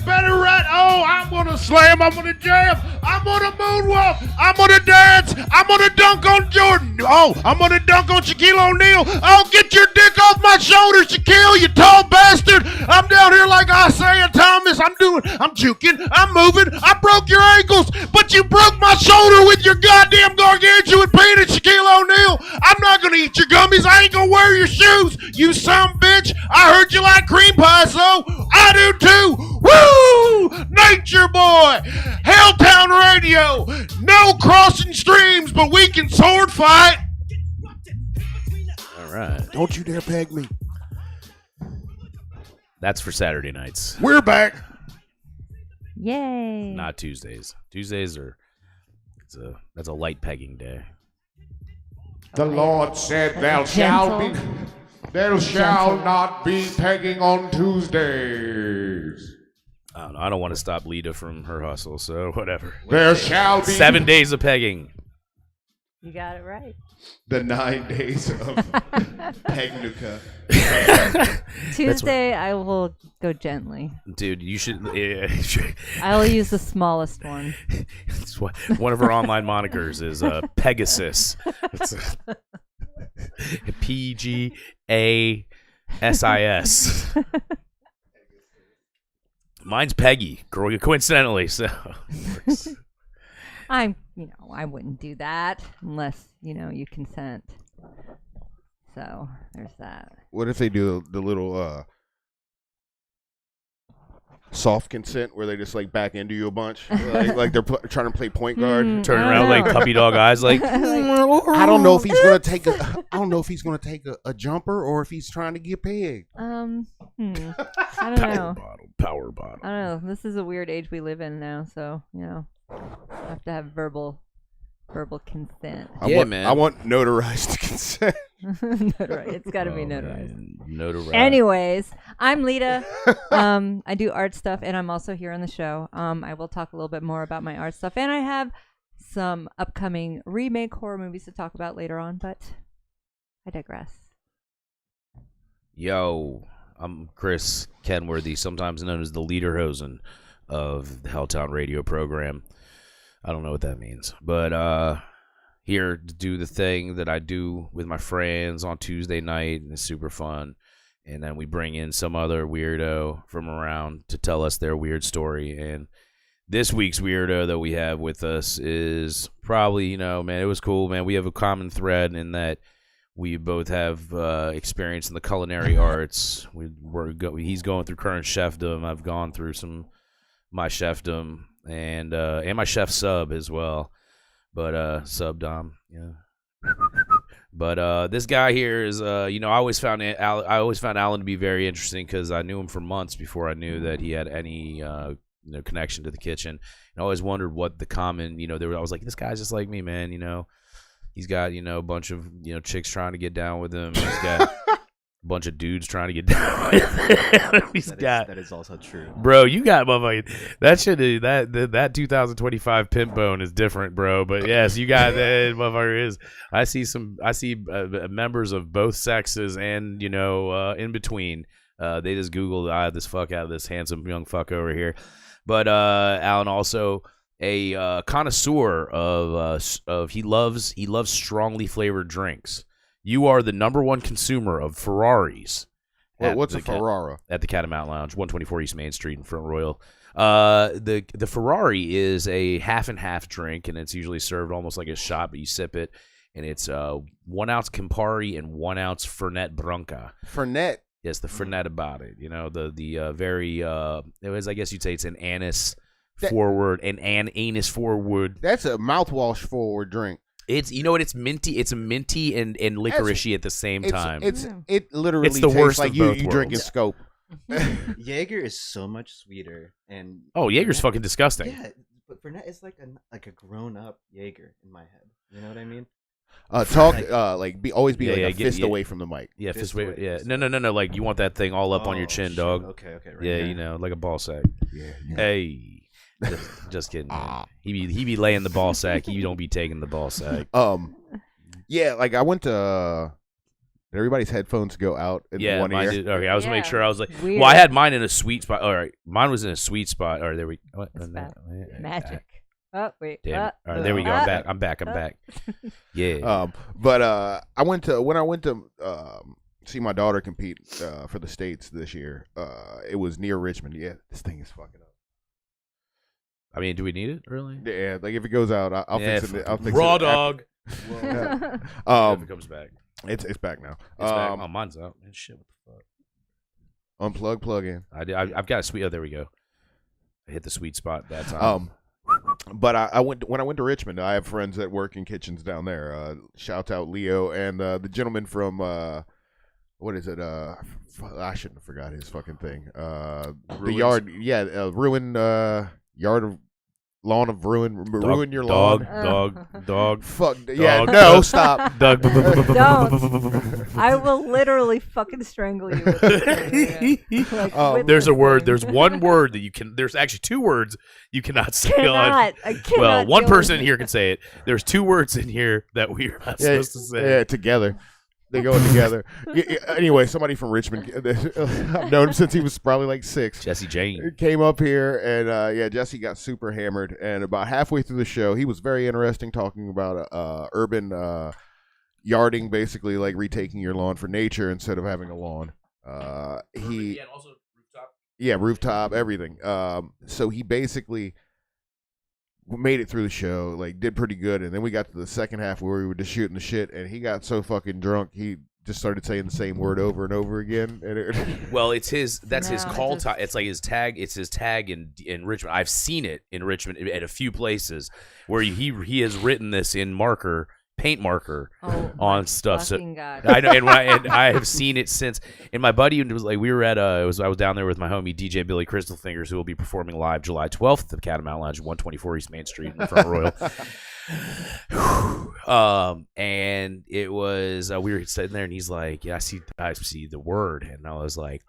better right. Oh, I'm going to slam. I'm going to jam. I'm going to moonwalk. I'm going to dance. I'm going to dunk on Jordan. Oh, I'm going to dunk on Shaquille O'Neal. Oh, get your dick off my shoulder, Shaquille, you tall bastard. I'm down here like Isaiah Thomas. I'm juking. I'm moving. I broke your ankles, but you broke my shoulder with your goddamn gargantuan penis, Shaquille O'Neal. I'm not going to eat your gummies. I ain't going to wear your shoes, you son of a bitch. I heard you like cream pie, so I do too. Woo! Nature boy. Helltown radio. No crossing streams, but we can sword fight. All right. Don't you dare peg me. That's for Saturday nights. We're back. Yay. Not Tuesdays. Tuesdays are that's a light pegging day. The Lord said there shall not be pegging on Tuesdays. I don't know. I don't want to stop Lita from her hustle, so whatever. There shall be 7 days of pegging. You got it right. the 9 days of Pegnuka. Tuesday, I will go gently. Dude, you should. I'll use the smallest one. It's one of her online monikers is Pegasus. It's PGASIS. Mine's Peggy, coincidentally. So I wouldn't do that unless, you consent. So there's that. What if they do the little soft consent where they just like back into you a bunch, like they're trying to play point guard, turn around like puppy dog eyes, like I don't know if he's gonna take a jumper or if he's trying to get pegged. I don't know. Power bottle. I don't know. This is a weird age we live in now, so I have to have verbal consent. Man. I want notarized consent. It's got to be notarized. Notarized. Anyways, I'm Lita. I do art stuff, and I'm also here on the show. I will talk a little bit more about my art stuff, and I have some upcoming remake horror movies to talk about later on, but I digress. Yo, I'm Chris Kenworthy, sometimes known as the Lederhosen of the Helltown radio program. I don't know what that means, but here to do the thing that I do with my friends on Tuesday night, and it's super fun. And then we bring in some other weirdo from around to tell us their weird story. And this week's weirdo that we have with us is probably, man, it was cool, man. We have a common thread in that we both have experience in the culinary arts. He's going through current chefdom. I've gone through my chefdom. And my chef sub as well, but sub dom, yeah. But this guy here is, I always found Allan to be very interesting because I knew him for months before I knew that he had any connection to the kitchen. And I always wondered what the common, I was like, this guy's just like me, man. He's got a bunch of chicks trying to get down with him. He's got bunch of dudes trying to get down. That is also true, bro. You got motherfucking that shit. That 2025 pimp bone is different, bro. But yes, you got that motherfucker is. I see members of both sexes and in between. They just Googled this fuck out of this handsome young fuck over here. But Allan also a connoisseur of he loves strongly flavored drinks. You are the number one consumer of Ferraris. What's a Ferrara? At the Catamount Lounge, 124 East Main Street in Front Royal. The Ferrari is a half and half drink, and it's usually served almost like a shot, but you sip it, and it's 1 ounce Campari and 1 ounce Fernet Branca. Fernet. Yes, the Fernet about it. The very I guess you'd say it's an anise forward. That's a mouthwash forward drink. It's it's minty. It's minty and licoricey at the same time. It literally it's the tastes worst like of you both drinking worlds. Scope. Jaeger is so much sweeter, and Jaeger's fucking disgusting. Yeah, but Fernet is like a grown up Jaeger in my head. You know what I mean? Always be a fist away from the mic. Yeah, fist away. Yeah, no. Like you want that thing all up on your chin, shit. dog. Okay, right. Yeah, like a ball sack. Yeah. Hey. Just kidding. He be laying the ball sack. You don't be taking the ball sack. Yeah, like I went to and everybody's headphones go out in Yeah, one mine ear. did. Okay, I was Yeah. make sure. I was like, Weird. well, I had mine in a sweet spot. All right, mine was in a sweet spot. All right, there we. What? It's No, Magic. Oh wait. Damn it. All right, there we go. I'm back. I'm back. I'm back. Yeah. But when I went to see my daughter compete for the states this year, it was near Richmond. Yeah, this thing is fucking up. I mean, do we need it really? Yeah, like if it goes out, I'll fix it. I'll fix Raw it dog. Yeah. If it comes back, It's back now. it's back. Oh, mine's out. Man, shit, what the fuck? Unplug, plug in. I've got a sweet. Oh, there we go. I hit the sweet spot that time. But I went when I went to Richmond. I have friends that work in kitchens down there. Shout out Leo and the gentleman from what is it? I shouldn't have forgot his fucking thing. The yard, ruin yard of lawn of ruin, ruin your lawn. Dog. Fuck yeah! No, stop. Dog. Don't. I will literally fucking strangle you. With this thing, with There's this a word. thing. There's one word that you can. There's actually two words you cannot say on. I cannot Well, one deal person with in here can say it. There's two words in here that we're not Yeah, supposed to say. yeah, together. They go together. Anyway, somebody from Richmond. I've known him since he was probably like 6. Jesse Jane. Came up here and Jesse got super hammered, and about halfway through the show he was very interesting, talking about urban yarding, basically like retaking your lawn for nature instead of having a lawn. And also rooftop. Yeah, rooftop, everything. So he basically made it through the show, like did pretty good, and then we got to the second half where we were just shooting the shit, and he got so fucking drunk he just started saying the same word over and over again. And Well, it's his. That's his No, call just- tag. It's like his tag. It's his tag in Richmond. I've seen it in Richmond at a few places where he has written this in paint marker Oh, on my stuff. So fucking God. I know, and I have seen it since. And my buddy was like, we were at I was down there with my homie DJ Billy Crystalfingers, who will be performing live July 12th at the Catamount Lounge, 124 East Main Street in front of Royal. And it was we were sitting there, and he's like, "Yeah, I see the word," and I was like,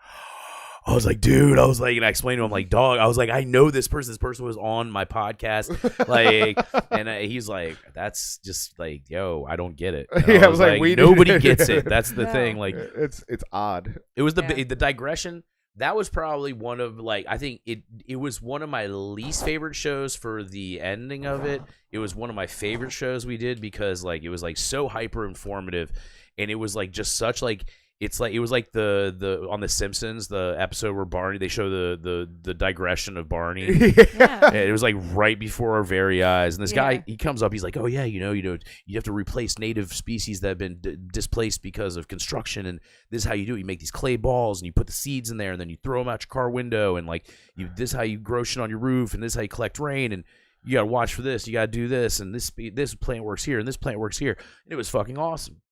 dude, and I explained to him, like, dog, I was like, I know this person. This person was on my podcast, like, and he's like, that's just like, yo, I don't get it. And Yeah, I was like, we nobody did- gets it. That's the No. thing. Like, it's odd. it was Yeah. the digression. That was probably one of, like, I think it was one of my least favorite shows for the ending of it. It was one of my favorite shows we did because, like, it was like so hyper informative, and it was like just such like. It's like it was like the on The Simpsons, the episode where Barney, they show the digression of Barney. Yeah. And it was like right before our very eyes, and this Yeah. guy, he comes up, he's like, "Oh yeah, you have to replace native species that have been displaced because of construction, and this is how you do it. You make these clay balls, and you put the seeds in there, and then you throw them out your car window, and like this is how you grow shit on your roof, and this is how you collect rain, and you got to watch for this, you got to do this, and this plant works here, and this plant works here." And it was fucking awesome.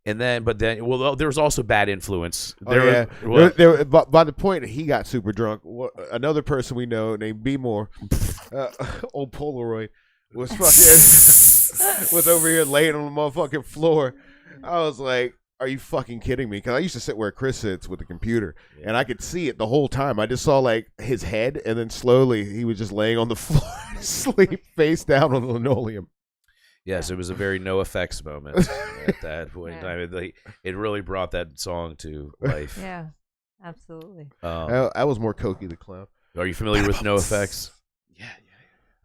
And then, well, there was also bad influence. By the point he got super drunk, another person we know named B More, old Polaroid, was fucking was over here laying on the motherfucking floor. I was like, "Are you fucking kidding me?" Because I used to sit where Chris sits with the computer, and I could see it the whole time. I just saw like his head, and then slowly he was just laying on the floor, asleep, face down on the linoleum. Yes, it was a very no effects moment at that point. Yeah. I mean, it really brought that song to life. Yeah, absolutely. I was more Cokie the Clown. Are you familiar with no effects? Yeah.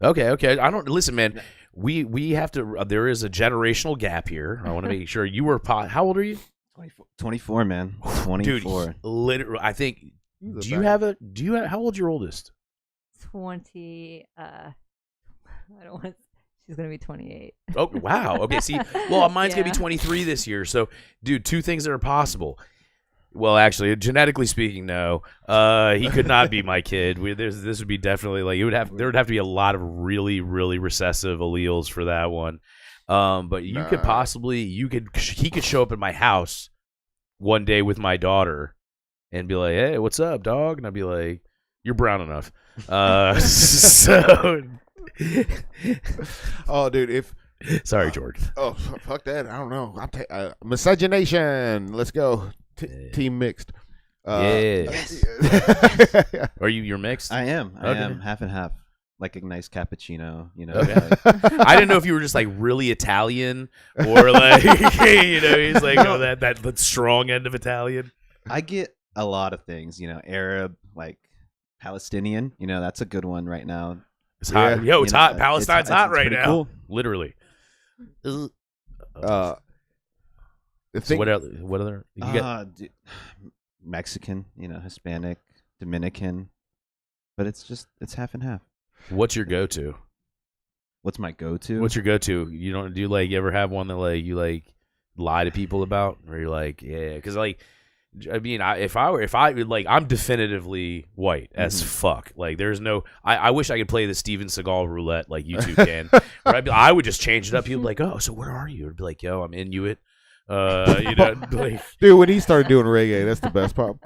Okay. I don't listen, man. We have to. There is a generational gap here. I want to make sure you were. How old are you? 24, man. 24. Dude, literally, I think. Do you have? How old's your oldest? 20. I don't want. She's gonna be 28. Oh wow. Okay. See, well, mine's gonna be Yeah. 23 this year. So, dude, two things that are possible. Well, actually, genetically speaking, no. He could not be my kid. This would be definitely like there would have to be a lot of really, really recessive alleles for that one. But you could possibly he could show up at my house one day with my daughter and be like, "Hey, what's up, dog?" And I'd be like, "You're brown enough." So. Oh, dude, Sorry, George. Oh, fuck that. I don't know. Miscegenation. Let's go. Team mixed. Yeah. Are you're mixed? I am Okay. half and half. like a nice cappuccino, you know. Okay. like- I didn't know if you were just like really Italian or like he's like that strong end of Italian. I get a lot of things, you know, Arab, like Palestinian, you know, that's a good one right now. It's hot. Yeah. Yo, it's You know, hot. Palestine's hot right pretty now. cool. Literally. The So thing, what other you got? Mexican, you know, Hispanic, Dominican, but it's half and half. What's your go-to? What's my go-to? What's your go-to? You like you ever have one that like you like lie to people about, or you're like, yeah, because like, I mean, if I like, I'm definitively white as fuck. Like, there's no. I wish I could play the Steven Seagal roulette like YouTube can. Where I would just change it up. People be like, oh, so what are you? I'd be like, yo, I'm Inuit. You know, like, dude, when he started doing reggae, that's the best part.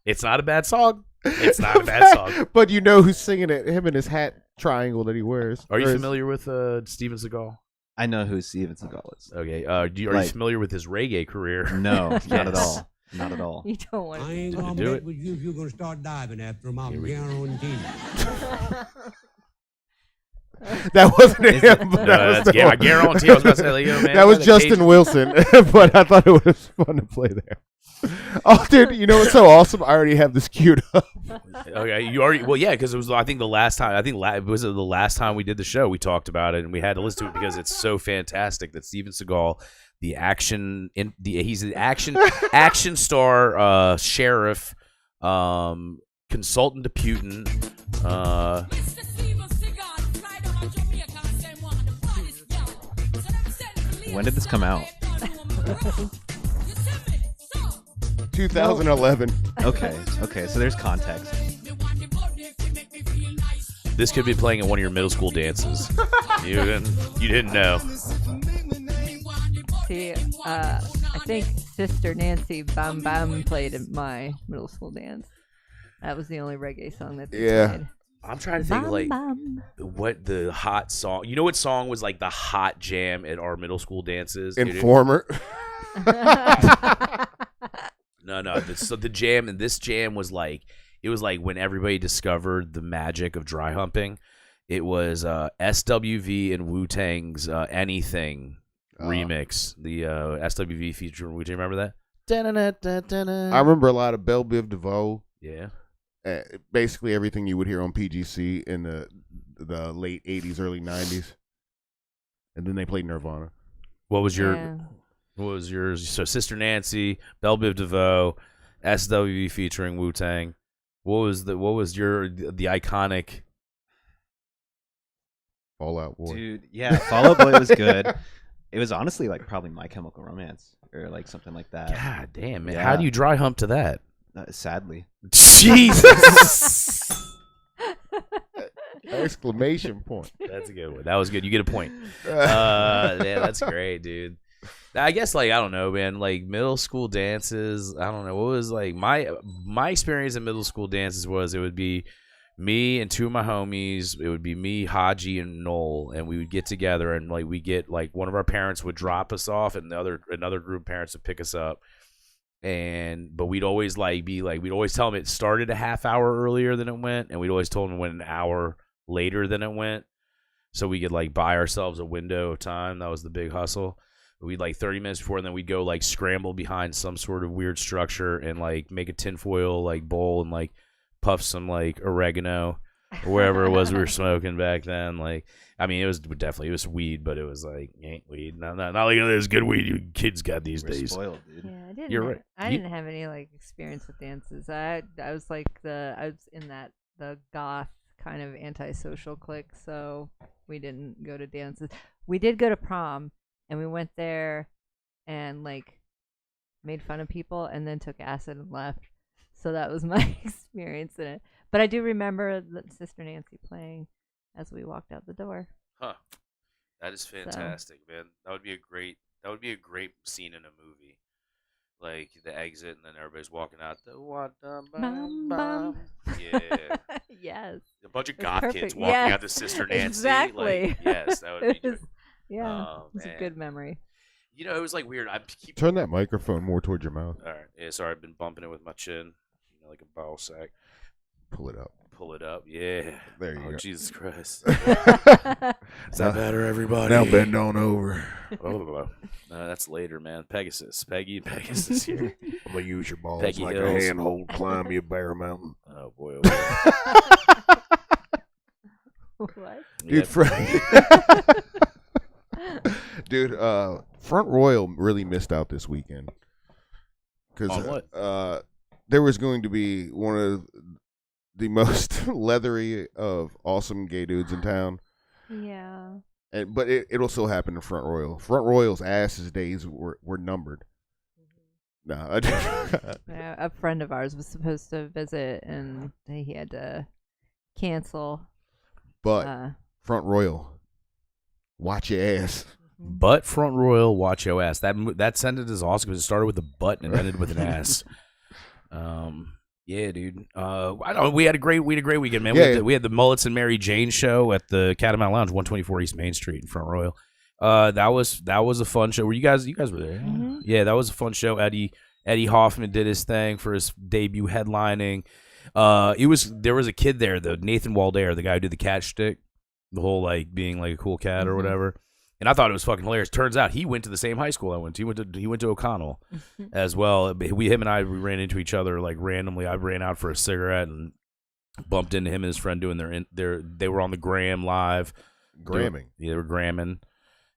It's not a bad song. It's not a bad song. But you know who's singing it? Him and his hat triangle that he wears. Are you familiar with Steven Seagal? I know who Steven Seagal is. Okay. Are you familiar with his reggae career? No, not at all. Not at all. You don't want I ain't gonna do bet it. with you if you're gonna start diving after him. I guarantee you. That wasn't Is him. But I guarantee. I was about to say, like, yo, man, that was the Justin Cajun- Wilson, but I thought it was fun to play there. Oh, dude, you know what's so awesome? I already have this queued up. Okay, you already. Well, yeah, because it was. I think the last time. Was it the last time we did the show? We talked about it, and we had to listen to it because it's so fantastic that Steven Seagal, he's an action star, sheriff, consultant to Putin. When did this come out? 2011. Okay, so there's context. This could be playing at one of your middle school dances. You didn't know. See, I think Sister Nancy Bam Bam played at my middle school dance. That was the only reggae song that they Yeah. played. I'm trying to think Bam, like bam. what the hot song. You know what song was like the hot jam at our middle school dances? Informer. No. The jam, and this jam was like, it was like when everybody discovered the magic of dry humping. It was SWV and Wu-Tang's Anything remix. The SWV featuring Wu-Tang. Remember that? I remember a lot of Belle Biv DeVoe. Yeah. Basically everything you would hear on PGC in the late 80s, early 90s. And then they played Nirvana. What was your? Yeah. What was yours? So Sister Nancy, Belle Biv DeVoe, SWV featuring Wu-Tang. What was the iconic Fall Out Boy. Dude, yeah, Fall Out Boy was good. It was honestly like probably My Chemical Romance or like something like that. God damn, man. Yeah. How do you dry hump to that? Sadly. Jesus. Exclamation point. That's a good one. That was good. You get a point. Yeah, that's great, dude. I guess like I don't know, man. Like middle school dances. I don't know what was like my experience in middle school dances was it would be me and two of my homies. It would be me, Haji, and Noel, and we would get together and like we get like one of our parents would drop us off, and another group of parents would pick us up. But we'd always we'd always tell them it started a half hour earlier than it went, and we'd always told them it went an hour later than it went, so we could like buy ourselves a window of time. That was the big hustle. We'd like 30 minutes before, and then we'd go like scramble behind some sort of weird structure and like make a tinfoil like bowl and like puff some like oregano or wherever it was we were smoking back then. Like, I mean, it was weed, but it was like ain't weed. Not like there's good weed you kids got these We're days. spoiled, dude. Yeah, I didn't. You're right. I You- didn't have any like experience with dances. I was like I was in the goth kind of antisocial clique, so we didn't go to dances. We did go to prom, and we went there and like made fun of people, and then took acid and left. So that was my experience in it. But I do remember Sister Nancy playing as we walked out the door. Huh. That is fantastic, man. That would be a great scene in a movie. Like the exit and then everybody's walking out the Bum, bum. Yeah. Yes. A bunch of It's goth perfect. kids walking Yes, out to Sister Nancy. exactly. Like, yes, that would It be was- Yeah, Oh, it was man. a good memory. You know, it was like weird. I keep Turn that microphone more towards your mouth. All right. Yeah, sorry, I've been bumping it with my chin. You like a ball sack. Pull it up. Pull it up, yeah. There you go. Jesus Christ. Is that better, everybody? Now bend on over. No, that's later, man. Pegasus. Peggy and Pegasus here. I'm going to use your balls Peggy like Hills. a handhold climb you bear mountain. Oh, boy. Oh, boy. What? Dude, Dude, Front Royal really missed out this weekend. On what? Because there was going to be one of the most leathery of awesome gay dudes in town. Yeah. But it also happened in Front Royal. Front Royal's ass's days were numbered. No, Yeah, a friend of ours was supposed to visit, and he had to cancel. but Front Royal, watch your ass. But Front Royal, watch your ass. That sentence is awesome because it started with a butt and ended with an ass. Yeah, dude. I know we had a great weekend, man. Yeah, we had the Mullets and Mary Jane show at the Catamount Lounge, 124 East Main Street in Front Royal. That was a fun show. You guys were there? Mm-hmm. Yeah, that was a fun show. Eddie Hoffman did his thing for his debut headlining. There was a kid there, the Nathan Waldair, the guy who did the cat shtick, the whole like being like a cool cat or whatever. And I thought it was fucking hilarious. Turns out he went to the same high school I went to. He went to O'Connell as well. Him and I ran into each other like randomly. I ran out for a cigarette and bumped into him and his friend doing they were on the Gram live. Gramming. They were gramming.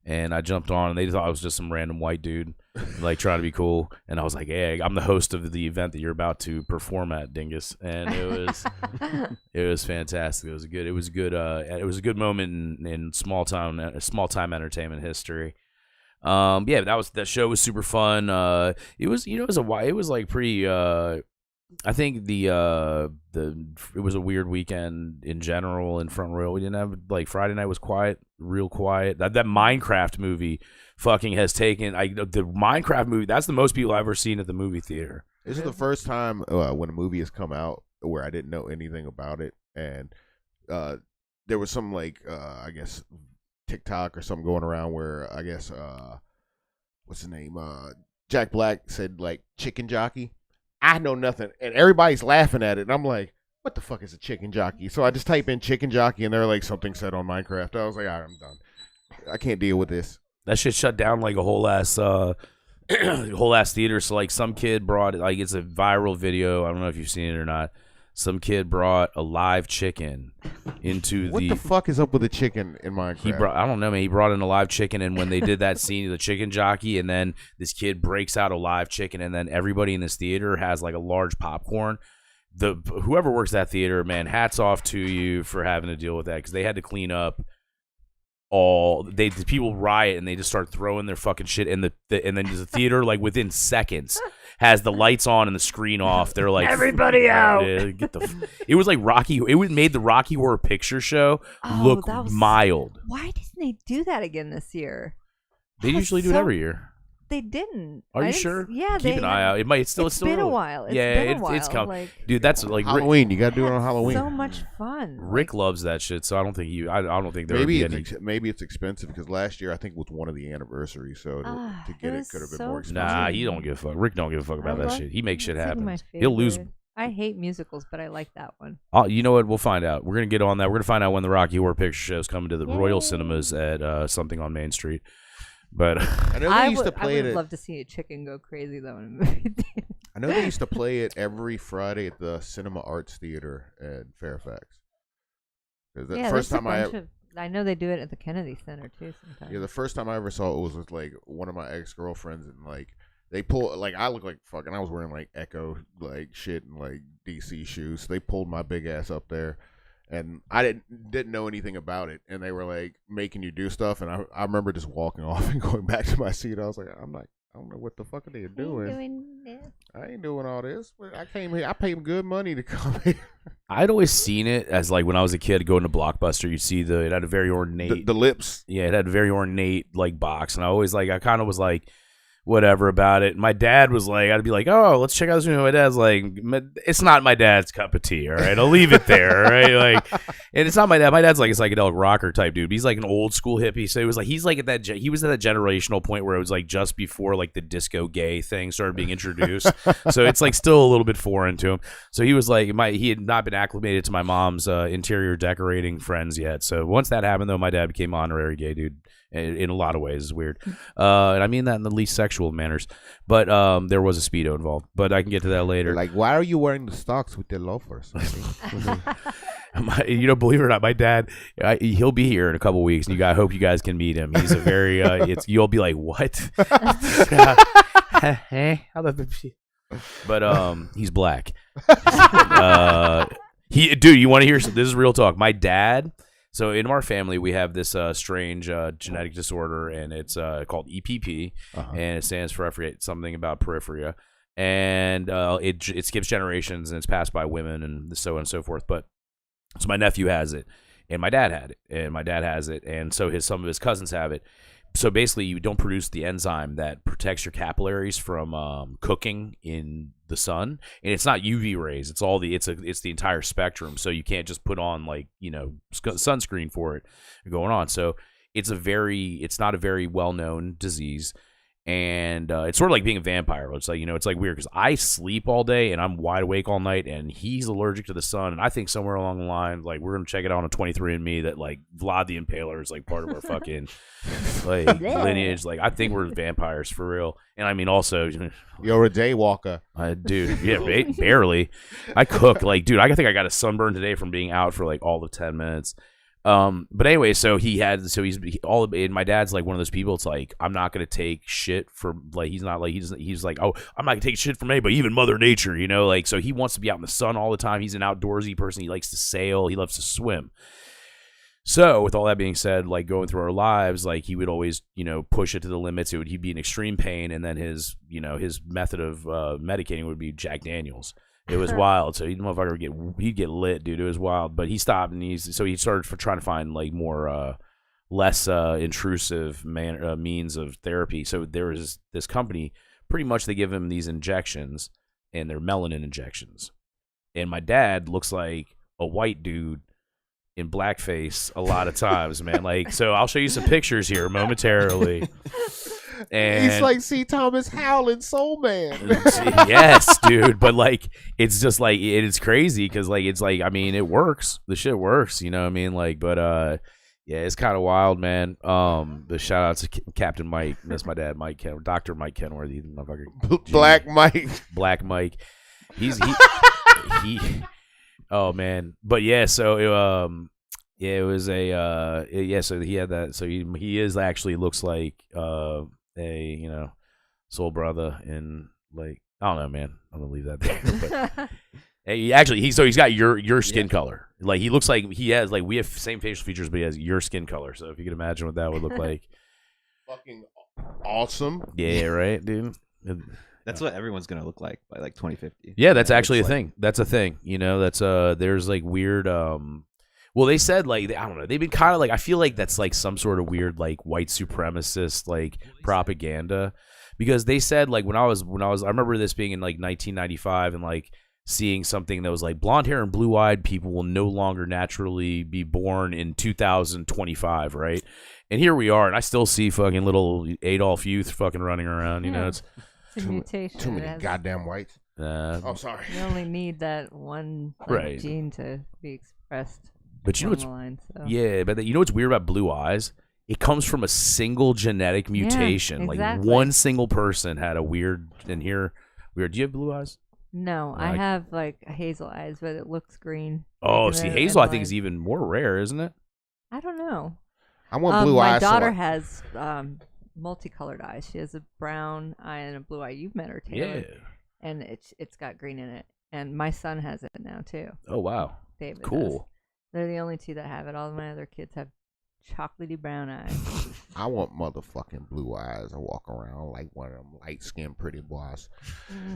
And I jumped on, and they thought I was just some random white dude, like trying to be cool. And I was like, "Hey, I'm the host of the event that you're about to perform at, Dingus." And it was fantastic. It was a good moment in small time entertainment history. Yeah, that show was super fun. It was like pretty. I think it was a weird weekend in general in Front Royal. We didn't have like Friday night was quiet, real quiet. That Minecraft movie fucking has taken the Minecraft movie. That's the most people I've ever seen at the movie theater. This is the first time when a movie has come out where I didn't know anything about it, and there was some like I guess TikTok or something going around where I guess what's his name Jack Black said like chicken jockey. I know nothing, and everybody's laughing at it, and I'm like, what the fuck is a chicken jockey? So I just type in chicken jockey, and they're like, something said on Minecraft. I was like, all right, I'm done. I can't deal with this. That shit shut down like a whole ass theater. So like some kid brought like it's a viral video. I don't know if you've seen it or not. Some kid brought a live chicken into What the fuck is up with the chicken in Minecraft? I don't know, man. He brought in a live chicken, and when they did that scene of the chicken jockey, and then this kid breaks out a live chicken, and then everybody in this theater has like a large popcorn. Whoever works that theater, man, hats off to you for having to deal with that because they had to clean up the people riot and they just start throwing their fucking shit and then the theater like within seconds has the lights on and the screen off. They're like everybody out. It was like Rocky. It made the Rocky Horror Picture Show look mild. Why didn't they do that again this year? They usually do it every year. They didn't. Are you sure? Yeah, keep an eye out. It's still been a while. It's coming. Like, dude, that's like Halloween. You got to do it on Halloween. So much fun. Rick loves that shit, so I don't think I don't think there maybe would be any. Maybe it's expensive because last year I think was one of the anniversaries, so to get it could have been more expensive. Nah, he don't give a fuck. Rick don't give a fuck about that shit. He makes shit happen. He'll lose. I hate musicals, but I like that one. You know what? We'll find out. We're gonna get on that. We're gonna find out when the Rocky Horror Picture Show is coming to the Royal Cinemas at something on Main Street. But I know they used to play I would love to see a chicken go crazy though in a movie theater. I know they used to play it every Friday at the Cinema Arts Theater in Fairfax. The first time I know they do it at the Kennedy Center too sometimes. Yeah, the first time I ever saw it was with like one of my ex-girlfriends, and like they pulled like I look like fucking I was wearing like Echo like shit and like DC shoes. So they pulled my big ass up there. And I didn't know anything about it, and they were like making you do stuff, and I remember just walking off and going back to my seat. I was like, I don't know what the fuck are they doing. I ain't doing all this. I came here. I paid good money to come here. I'd always seen it as like when I was a kid going to Blockbuster. You'd see it had a very ornate the lips. Yeah, it had a very ornate like box, and I kind of was like, whatever about it. My dad was like, I'd be like, oh, let's check out this movie. My dad's like, it's not my dad's cup of tea, all right? I'll leave it there, all right? Like, and it's not my dad. My dad's like a psychedelic rocker type dude. He's like an old school hippie. So it was like, he was at that generational point where it was like just before like the disco gay thing started being introduced. So it's like still a little bit foreign to him. So he was like, he had not been acclimated to my mom's interior decorating friends yet. So once that happened, though, my dad became honorary gay dude. In a lot of ways, it's weird, and I mean that in the least sexual manners. But there was a Speedo involved, but I can get to that later. Like, why are you wearing the socks with the loafers? Believe it or not, my dad, he'll be here in a couple weeks, and I hope you guys can meet him. He's a very, you'll be like, what? But he's black. Dude, you want to hear? This is real talk. My dad. So in our family, we have this strange genetic disorder, and it's called EPP, and it stands for, I forget, something about peripheria, and it skips generations, and it's passed by women, and so on and so forth. But so my nephew has it, and my dad had it, and my dad has it, and so some of his cousins have it. So basically, you don't produce the enzyme that protects your capillaries from cooking in the sun, and it's not UV rays. It's it's the entire spectrum. So you can't just put on sunscreen for it going on. So it's not a very well known disease. And it's sort of like being a vampire. It's like, it's like weird because I sleep all day and I'm wide awake all night, and he's allergic to the sun. And I think somewhere along the line, like, we're going to check it out on a 23andMe that like Vlad the Impaler is like part of our fucking like lineage. Like, I think we're vampires for real. And I mean, also, you're a daywalker. Dude, yeah, barely. I cook. Like, dude, I think I got a sunburn today from being out for like all of 10 minutes. But anyway, and my dad's like one of those people. It's like, I'm not gonna take shit from, like, he's like, oh, I'm not gonna take shit from anybody, even Mother Nature, like, so he wants to be out in the sun all the time. He's an outdoorsy person. He likes to sail. He loves to swim. So with all that being said, like, going through our lives, like, he would always, push it to the limits. He'd be in extreme pain, and then his method of medicating would be Jack Daniels. It was wild. So he'd get lit, dude. It was wild. But he stopped, and he started trying to find like more less intrusive means of therapy. So there was this company. Pretty much, they give him these injections, and they're melanin injections. And my dad looks like a white dude in blackface a lot of times, man. Like, so I'll show you some pictures here momentarily. And he's like C. Thomas Howland, Soul Man. Yes, dude. But like, it's just like, it's crazy because like, it's like, I mean, it works. The shit works, you know what I mean? Like, but yeah, it's kind of wild, man. The shout out to Captain Mike. That's my dad, Mike Ken, Dr. Mike Kenworthy, motherfucker. Black Mike. He. Oh man, but yeah. So it was so he had that. So he is actually looks like a soul brother, and like, I don't know, man. I'm gonna leave that there. But he's got your skin color. Like, he looks like he has, like, we have same facial features, but he has your skin color. So if you can imagine what that would look like. Fucking awesome. Yeah, right, dude. That's what everyone's gonna look like by like 2050. Yeah, that's actually a thing. That's a thing. That's there's like weird well, they said, like, I don't know. They've been kind of like, I feel like that's like some sort of weird like white supremacist like propaganda, because they said, like, when I remember this being in like 1995 and like seeing something that was like, blonde hair and blue-eyed people will no longer naturally be born in 2025, right? And here we are, and I still see fucking little Adolf Youth fucking running around. It's a mutation. Too many goddamn whites. Sorry. You only need that one gene to be expressed. But you know what's yeah, but you know what's weird about blue eyes? It comes from a single genetic mutation. Yeah, exactly. Like, one single person had a weird. Do you have blue eyes? No, I have like hazel eyes, but it looks green. Oh, see, hazel I think is even more rare, isn't it? I don't know. I want blue eyes. My daughter has multicolored eyes. She has a brown eye and a blue eye. You've met her, Taylor. Yeah. And it's got green in it. And my son has it now too. Oh wow. David cool. Does. They're the only two that have it. All of my other kids have chocolatey brown eyes. I want motherfucking blue eyes. I walk around like one of them light skinned pretty boys.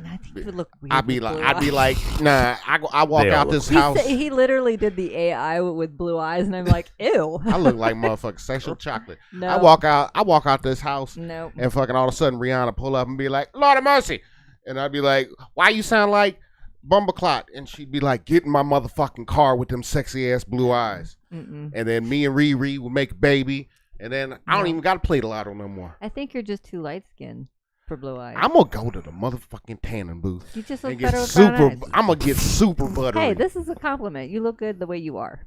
I think you would look weird. I'd be with like, blue eyes. nah. I walk They all out look this house. He literally did the AI with blue eyes, and I'm like, ew. I look like motherfucking sexual chocolate. No. I walk out this house, Nope. and fucking all of a sudden Rihanna pull up and be like, Lord of mercy, and I'd be like, why you sound like Bumbleclot? And she'd be like, get in my motherfucking car with them sexy ass blue eyes. Mm-mm. And then me and Riri would make a baby, and then I don't No. even gotta play the lotto no more. I think you're just too light skinned for blue eyes. I'm gonna go to the motherfucking tanning booth You just look and get better with brown super. eyes. I'm gonna get super buttery. Hey, this is a compliment. You look good the way you are.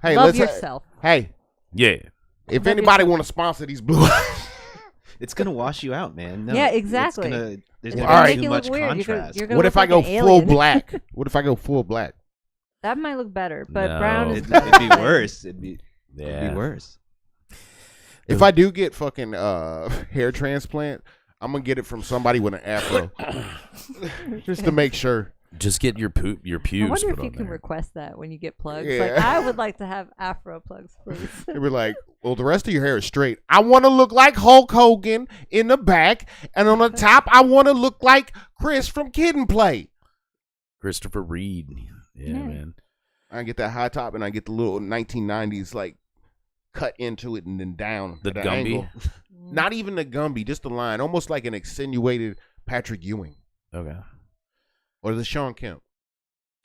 Hey, Love let's yourself. Hey, Yeah. if Love anybody yourself. want to sponsor these blue eyes, It's gonna wash you out, man. No, Yeah, it's exactly. There's It's gonna gonna be make too you much look weird. contrast. You're gonna what look if I like go an full alien. black? What if I go full black? That might look better, but No. brown is It'd be worse. It'd be Yeah. worse. If I do get fucking hair transplant, I'm gonna get it from somebody with an afro, just to make sure. Just get your pubes I wonder put if you on can there. request that when you get plugs. Yeah. Like, I would like to have afro plugs, please. They were like, "Well, the rest of your hair is straight. I want to look like Hulk Hogan in the back, and on the top, I want to look like Chris from Kid and Play." Christopher Reed. Yeah, Yeah. man. I get that high top, and I get the little 1990s like cut into it and then down The at an Gumby. angle. Not even the Gumby, just the line, almost like an accentuated Patrick Ewing Okay. or the Sean Kemp.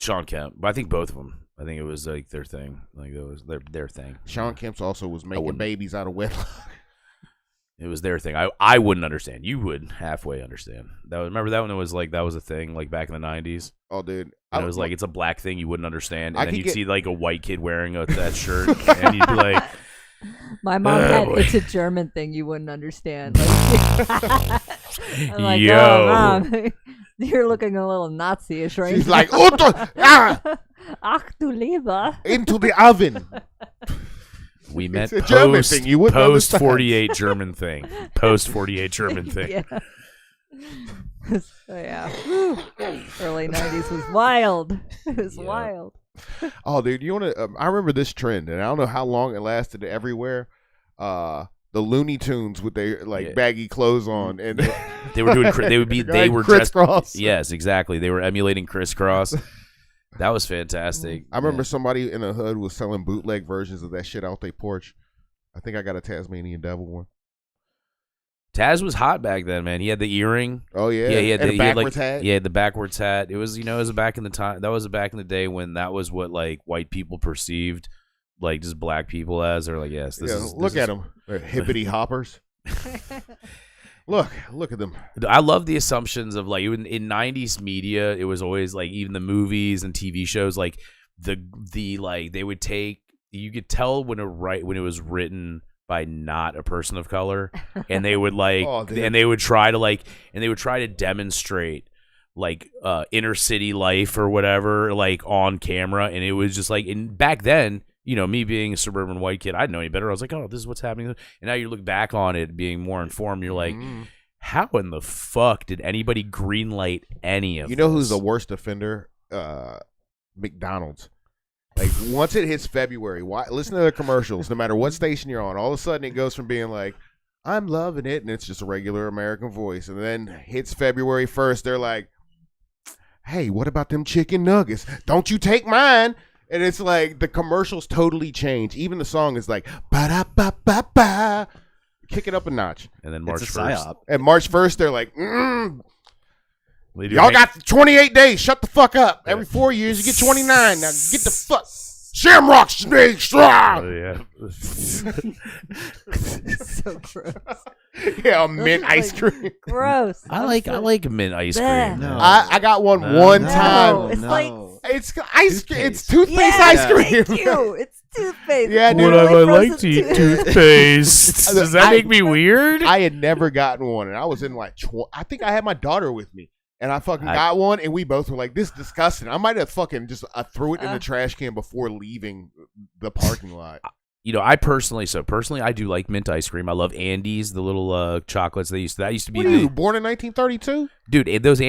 Sean Kemp. But I think both of them. I think it was like their thing. Like it was their thing. Sean Kemp's also was making wouldn't- babies out of wedlock. It was their thing. I wouldn't understand. You would halfway understand. Remember that one? It was like that was a thing like back in the 90s. Oh, dude, And it was like it's a black thing you wouldn't understand, I and then could you'd get- see like a white kid wearing that shirt, and you'd be like, My mom had boy. it's a German thing you wouldn't understand. Like, I'm like, Yo. oh, mom, you're looking a little Nazi-ish right she's now. like, Ach du Lieber. into the oven. "We meant It's a German post thing, you wouldn't post understand. 48 German thing, post 48 German thing." Yeah. So, yeah. Whew. Early 90s was wild. It was Yeah. wild. Oh, dude, you want to? I remember this trend, and I don't know how long it lasted everywhere. The Looney Tunes with their like Yeah. baggy clothes on, and They were doing. They were dressed. crisscross. Yes, exactly. They were emulating crisscross. That was fantastic. I remember somebody in the hood was selling bootleg versions of that shit out their porch. I think I got a Tasmanian Devil one. Taz was hot back then, man. He had the earring. Oh yeah, Yeah, he had and the a he had, backwards like, hat. Yeah, the backwards hat. It was, it was back in the time. That was back in the day when that was what like white people perceived, like just black people as. They're like, yes, this Yeah, is. look this at is- them, they're hippity hoppers. Look at them. I love the assumptions of like in 90s media. It was always like even the movies and TV shows, like the like they would take. You could tell when it was written by not a person of color, and they would like Oh, dude. and they would try to demonstrate like inner city life or whatever like on camera, and it was just like back then, you know, me being a suburban white kid, I didn't know any better. I was like, oh, this is what's happening, and now you look back on it being more informed, you're like, how in the fuck did anybody greenlight any of You know who's this? the worst offender? McDonald's. Like once it hits February, listen to the commercials. No matter what station you're on, all of a sudden it goes from being like, "I'm loving it," and it's just a regular American voice, and then hits February 1st, they're like, "Hey, what about them chicken nuggets? Don't you take mine?" And it's like the commercials totally change. Even the song is like, "Ba da ba ba ba," kick it up a notch. And then March It's a 1st. psyop. And March 1st, they're like, They do y'all hang- got 28 days. Shut the fuck up. Every 4 years, you get 29. Now get the fuck. Shamrock Snake Oh, Strong. yeah. So gross. Yeah, mint Those ice are, cream. like, gross. I like mint ice Bleh. cream. No. I got one No. one No. time. It's like- It's ice cream. It's Toothpaste. toothpaste Yeah, ice cream. thank you. It's toothpaste. Yeah, It's dude. Would I literally like frozen to eat tooth- toothpaste? Does that I- make me weird? I had never gotten one, and I was in like, I think I had my daughter with me, and I fucking I- got one, and we both were like, "This is disgusting." I might have fucking just threw it in Uh. the trash can before leaving the parking lot. I personally I do like mint ice cream. I love Andes, the little chocolates that used to be. What are you born in 1932? Dude, those the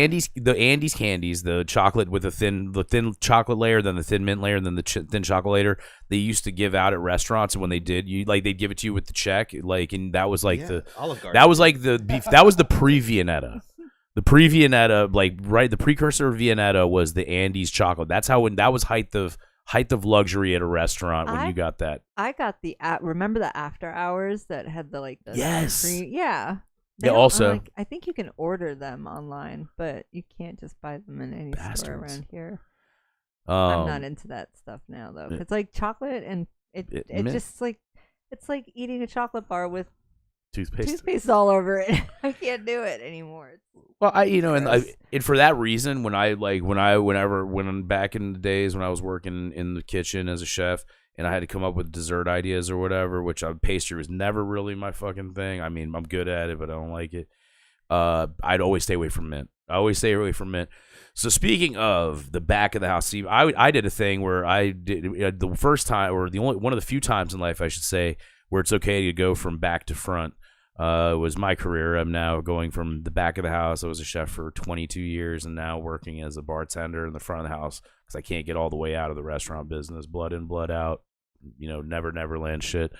Andes candies, the chocolate with the thin chocolate layer, then the thin mint layer, and then the thin chocolate layer. They used to give out at restaurants, and when they did, they'd give it to you with the check, and that was like Olive Garden. that was like that was the pre-Viennetta. The pre-Viennetta, the precursor of Viennetta was the Andes chocolate. That's how that was height of luxury at a restaurant when you got that. I got remember the after hours that had the Yes. cream? Yeah. Yeah, also, I think you can order them online, but you can't just buy them in any store around here. I'm not into that stuff now though. It's like chocolate and it just it's like eating a chocolate bar with toothpaste all over it. I can't do it anymore. Well, and for that reason, when back in the days when I was working in the kitchen as a chef and I had to come up with dessert ideas or whatever, which pastry was never really my fucking thing. I mean, I'm good at it, but I don't like it. I'd always stay away from mint. So speaking of the back of the house, Steve, I did a thing where I did the first time, or one of the few times in life, I should say, where it's okay to go from back to front. Was my career. I'm now going from the back of the house. I was a chef for 22 years and now working as a bartender in the front of the house because I can't get all the way out of the restaurant business. Blood in, blood out. Never land shit.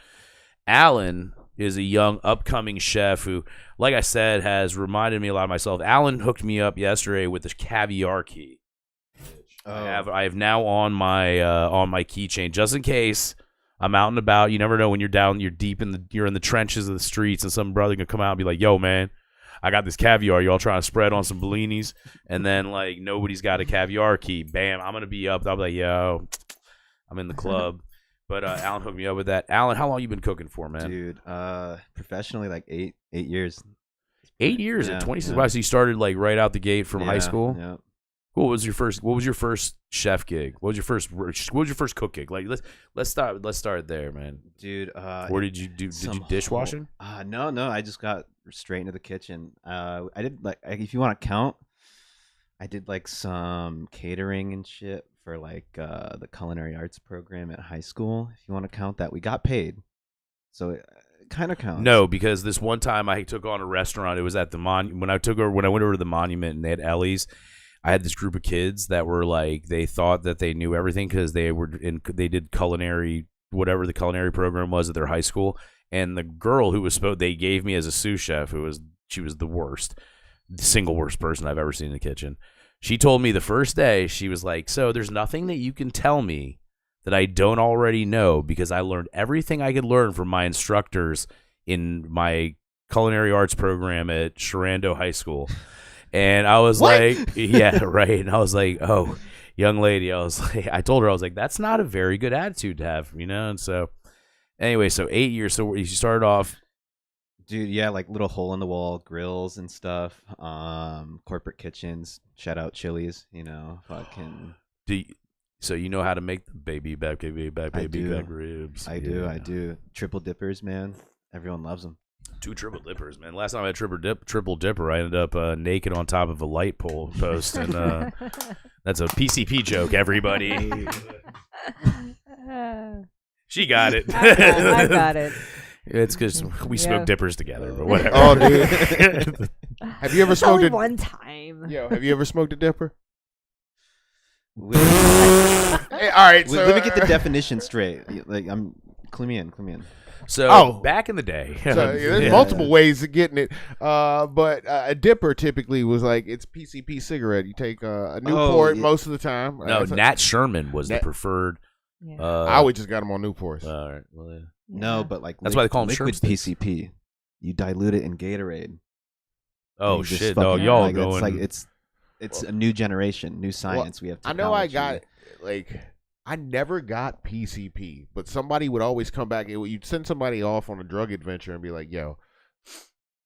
Allan is a young upcoming chef who, like I said, has reminded me a lot of myself. Allan hooked me up yesterday with this caviar key. I have now on my keychain just in case I'm out and about. You never know when you're in the trenches of the streets and some brother can come out and be like, yo, man, I got this caviar. Y'all trying to spread on some Bellinis? And then, nobody's got a caviar key. Bam, I'm going to be up. I'll be like, yo, I'm in the club. But Allan hooked me up with that. Allan, how long you been cooking for, man? Dude, professionally, 8 years. 8 years at 26. Wow, so you started, right out the gate from high school? Yeah. What was your first chef gig? What was your first cook gig? Let's start there, man. Dude, where did you do? Did you dishwashing? No, I just got straight into the kitchen. I did if you want to count, I did some catering and shit for the culinary arts program at high school. If you want to count that, we got paid, so it kind of counts. No, because this one time I took on a restaurant. It was at the when I went over to the Monument and they had Ellie's. I had this group of kids that were they thought that they knew everything because they did culinary, whatever the culinary program was at their high school. And the girl who they gave me as a sous chef, she was the worst, the single worst person I've ever seen in the kitchen. She told me the first day, she was like, so there's nothing that you can tell me that I don't already know because I learned everything I could learn from my instructors in my culinary arts program at Sharando High School. And I was like, yeah, right. And I was like, oh, young lady. I told her, I was like, that's not a very good attitude to have, And so, anyway, so 8 years. So you started off. Dude, yeah, little hole in the wall grills and stuff. Corporate kitchens. Shout out Chili's, fucking. So you know how to make the baby back ribs. I do. Triple dippers, man. Everyone loves them. 2 triple dippers, man. Last time I had triple dipper, I ended up naked on top of a light pole post, and that's a PCP joke, everybody. She got it. I got it. It's because we smoked dippers together, but whatever. Oh, dude. Have you ever smoked only one time. Yo, have you ever smoked a dipper? Hey, all right, so let me get the definition straight. Clue me in. So back in the day, there's multiple ways of getting it. But a dipper typically was it's PCP cigarette. You take a Newport most of the time. No, Nat Sherman was the preferred. Yeah. I always just got them on Newports. All right, well, yeah. No, but that's why they call them liquid Sherman PCP. You dilute it in Gatorade. Oh shit! No, y'all going? It's a new generation, new science. We have. I know I got I never got PCP, but somebody would always come back. You'd send somebody off on a drug adventure and be like, yo,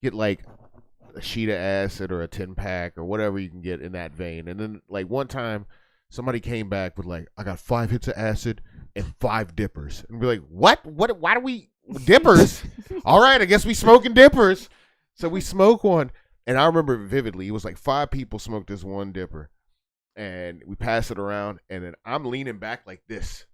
get a sheet of acid or a 10-pack or whatever you can get in that vein. And then one time somebody came back with I got 5 hits of acid and 5 dippers. And be like, what? Why do we dippers? All right, I guess we smoking dippers. So we smoke one. And I remember vividly, it was 5 people smoked this one dipper. And we pass it around, and then I'm leaning back like this.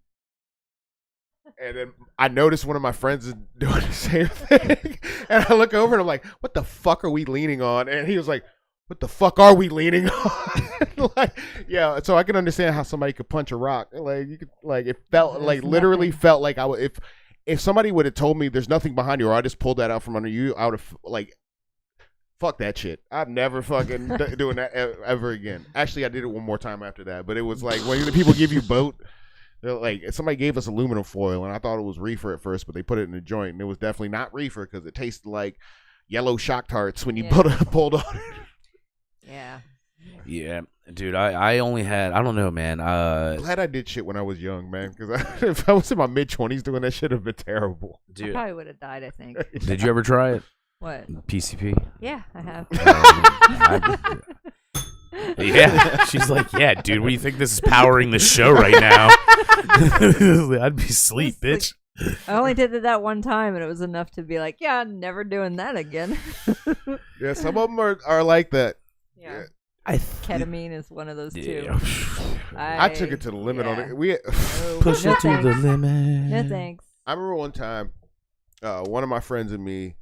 And then I noticed one of my friends is doing the same thing. And I look over and I'm like, what the fuck are we leaning on? And he was like, what the fuck are we leaning on? Like, yeah, so I can understand how somebody could punch a rock. Like, you could, like, it felt like literally felt like I would, if somebody would have told me there's nothing behind you, or I just pulled that out from under you, I would have, like, fuck that shit. I'm never fucking doing that ever again. Actually, I did it one more time after that, but it was like when the people give you boat, they're like, somebody gave us aluminum foil, and I thought it was reefer at first, but they put it in the joint, and it was definitely not reefer because it tasted like yellow Shock Tarts when you pulled on it. Yeah. Yeah, dude, I only had, I don't know, man. Glad I did shit when I was young, man, because if I was in my mid-20s doing that shit, it would have been terrible. I Dude, probably would have died, I think. did you ever try it? What? PCP? Yeah, I have. Yeah, she's like, yeah, dude, what do you think this is powering the show right now? I'd be asleep, bitch. I only did it that one time, and it was enough to be like, yeah, I'm never doing that again. Yeah, some of them are like that. Yeah. I Ketamine is one of those too. I took it to the limit on it. Push it to the limit. No thanks. I remember one time, one of my friends and me,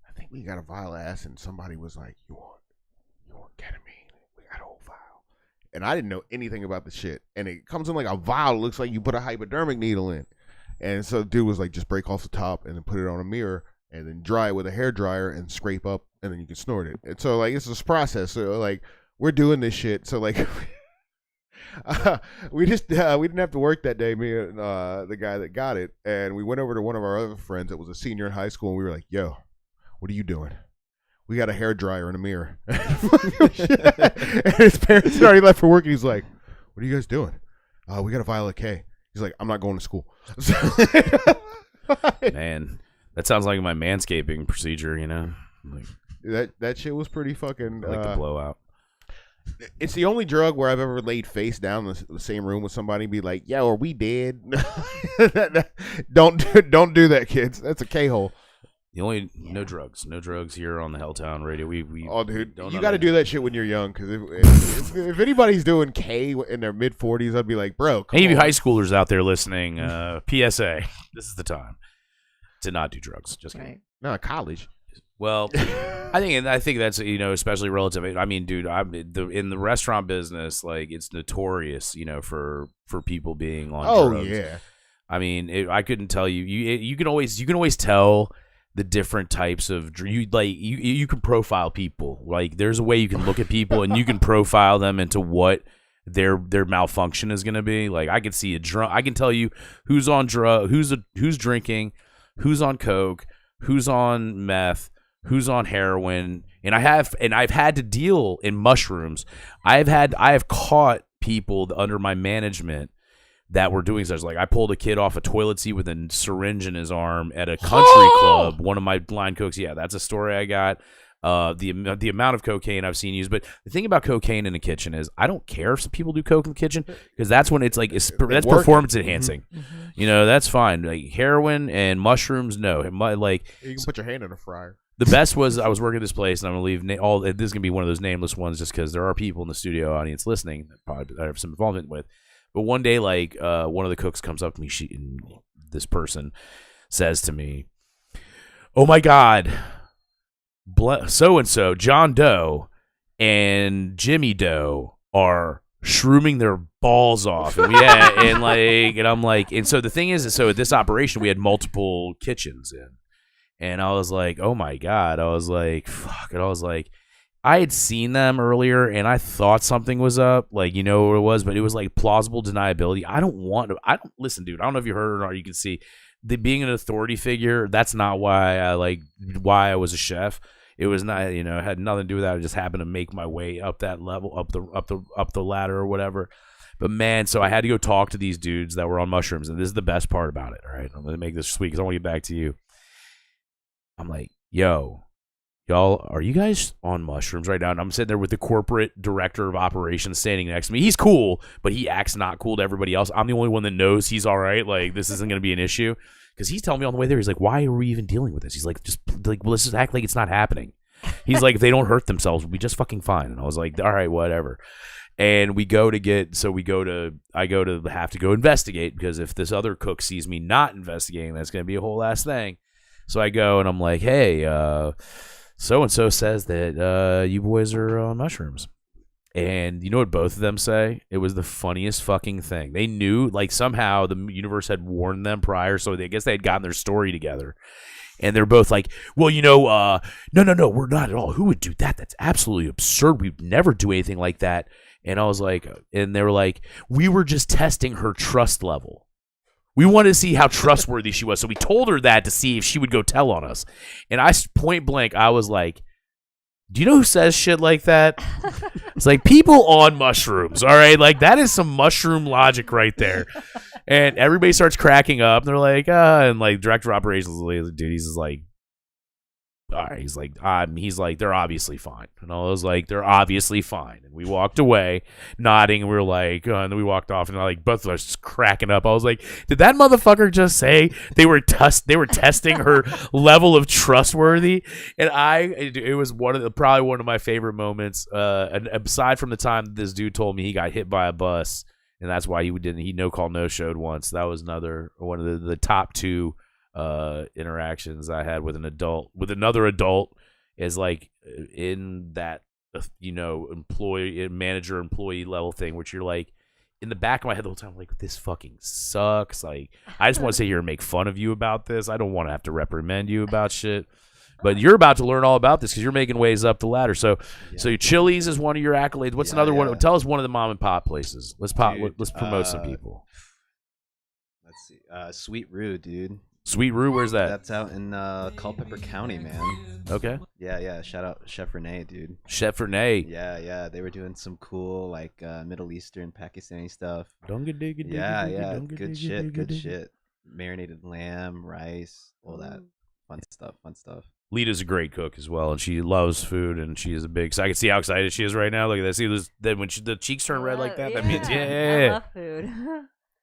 I think we got a vial of acid, and somebody was like, "You want ketamine? We got a whole vial." And I didn't know anything about the shit. And it comes in like a vial. It looks like you put a hypodermic needle in. And so the dude was like, just break off the top and then put it on a mirror and then dry it with a hair dryer and scrape up, and then you can snort it. And so like it's this process. So like we're doing this shit. So like we didn't have to work that day, me and the guy that got it, and we went over to one of our other friends that was a senior in high school, and we were like, "Yo, what are you doing?" We got a hair dryer and a mirror. And his parents had already left for work, and he's like, "What are you guys doing?" We got a vial of K. He's like, "I'm not going to school." Man, that sounds like my manscaping procedure, you know? Like, that shit was pretty fucking like the blowout. It's the only drug where I've ever laid face down in the same room with somebody and be like, "Yo, are we dead?" Don't do that, kids. That's a K-hole. The only no drugs here on the Helltown radio. We oh, dude, don't you got to do that shit when you're young, because if anybody's doing K in their mid 40s, I'd be like, bro. Any of you high schoolers out there listening, PSA, this is the time to not do drugs. Just kidding. Right. No, college. Well, I think that's, you know, especially relative. I mean, dude, in the restaurant business, like, it's notorious, you know, for people being on drugs. Oh yeah. I mean, I couldn't tell you. You can always tell the different types of you can profile people. Like, there's a way you can look at people and you can profile them into what their malfunction is going to be. Like, I can see I can tell you who's on who's drinking, who's on coke, who's on meth, who's on heroin, and I've had to deal in mushrooms. I have caught people under my management that were doing such. Like, I pulled a kid off a toilet seat with a syringe in his arm at a country club. One of my blind cooks. Yeah, that's a story I got. The amount of cocaine I've seen used. But the thing about cocaine in the kitchen is I don't care if some people do coke in the kitchen, because that's when it's like that's performance enhancing. Mm-hmm. You know, that's fine. Like heroin and mushrooms, no. Like, you can put your hand in a fryer. The best was I was working at this place, and I'm going to leave this is going to be one of those nameless ones just because there are people in the studio audience listening that probably I have some involvement with. But one day, like, one of the cooks comes up to me, and this person says to me, "Oh my God, so-and-so, John Doe and Jimmy Doe are shrooming their balls off." And and I'm like, and so the thing is, so at this operation, we had multiple kitchens in. And I was like, oh my God. I was like, fuck. And I was like, I had seen them earlier and I thought something was up. Like, you know what it was, but it was like plausible deniability. Listen, dude, I don't know if you heard or not. You can see being an authority figure. That's not why I was a chef. It was not, you know, it had nothing to do with that. I just happened to make my way up that level, up the ladder or whatever. But man, so I had to go talk to these dudes that were on mushrooms. And this is the best part about it. All right. I'm going to make this sweet because I want to get back to you. I'm like, yo, y'all, are you guys on mushrooms right now? And I'm sitting there with the corporate director of operations standing next to me. He's cool, but he acts not cool to everybody else. I'm the only one that knows he's all right. Like, this isn't going to be an issue. Because he's telling me on the way there, he's like, why are we even dealing with this? He's like, just like, well, let's just act like it's not happening. He's like, if they don't hurt themselves, we'll be just fucking fine. And I was like, all right, whatever. And I have to go investigate, because if this other cook sees me not investigating, that's going to be a whole ass thing. So I go and I'm like, hey, so-and-so says that you boys are on mushrooms. And you know what both of them say? It was the funniest fucking thing. They knew, like, somehow the universe had warned them prior, so I guess they had gotten their story together. And they're both like, well, no, we're not at all. Who would do that? That's absolutely absurd. We'd never do anything like that. And I was like, and they were like, we were just testing her trust level. We wanted to see how trustworthy she was. So we told her that to see if she would go tell on us. And point blank, I was like, do you know who says shit like that? It's like people on mushrooms, all right? Like, that is some mushroom logic right there. And everybody starts cracking up. And they're like, and like director of operations, dude, he's just like, all right. He's like, they're obviously fine. And I was like, they're obviously fine. And we walked away, nodding. And we were like, and then we walked off, and like both of us just cracking up. I was like, did that motherfucker just say they were testing her level of trustworthy? And it was probably one of my favorite moments. And aside from the time that this dude told me he got hit by a bus, and that's why he no call no showed once. That was one of the top two interactions I had with another adult, is like in that manager-employee level thing, which you're like, in the back of my head the whole time, like, this fucking sucks. Like, I just want to sit here and make fun of you about this. I don't want to have to reprimand you about shit. But you're about to learn all about this because you're making ways up the ladder. So Chili's is one of your accolades. What's another one? Tell us one of the mom and pop places. Let's promote some people. Let's see. Sweet Rue, dude. Sweet Rue, where's that? That's out in Culpeper County, man. Okay. Yeah. Shout out Chef Renee, dude. Chef Renee. Yeah. They were doing some cool, like, Middle Eastern, Pakistani stuff. Yeah. Good shit. Marinated lamb, rice, all that fun stuff. Lita's a great cook as well, and she loves food, and she is a big. So I can see how excited she is right now. Look at that. See, then when the cheeks turn red like that, that means I love food.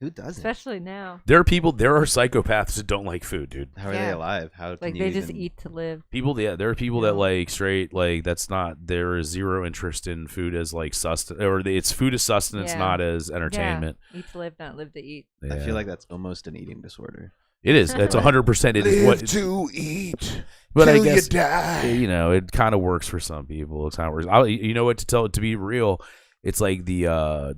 Who doesn't? Especially now. There are psychopaths that don't like food, dude. How are they alive? How can you they just eat to live. There are people that like straight, like, there is zero interest in food as like sustenance, or it's food as sustenance, not as entertainment. Yeah. Eat to live, not live to eat. Yeah. I feel like that's almost an eating disorder. It is. It's 100%. It is what to eat. But I till guess you die. It kind of works for some people. It's kind of works. You know what? To be real, it's like the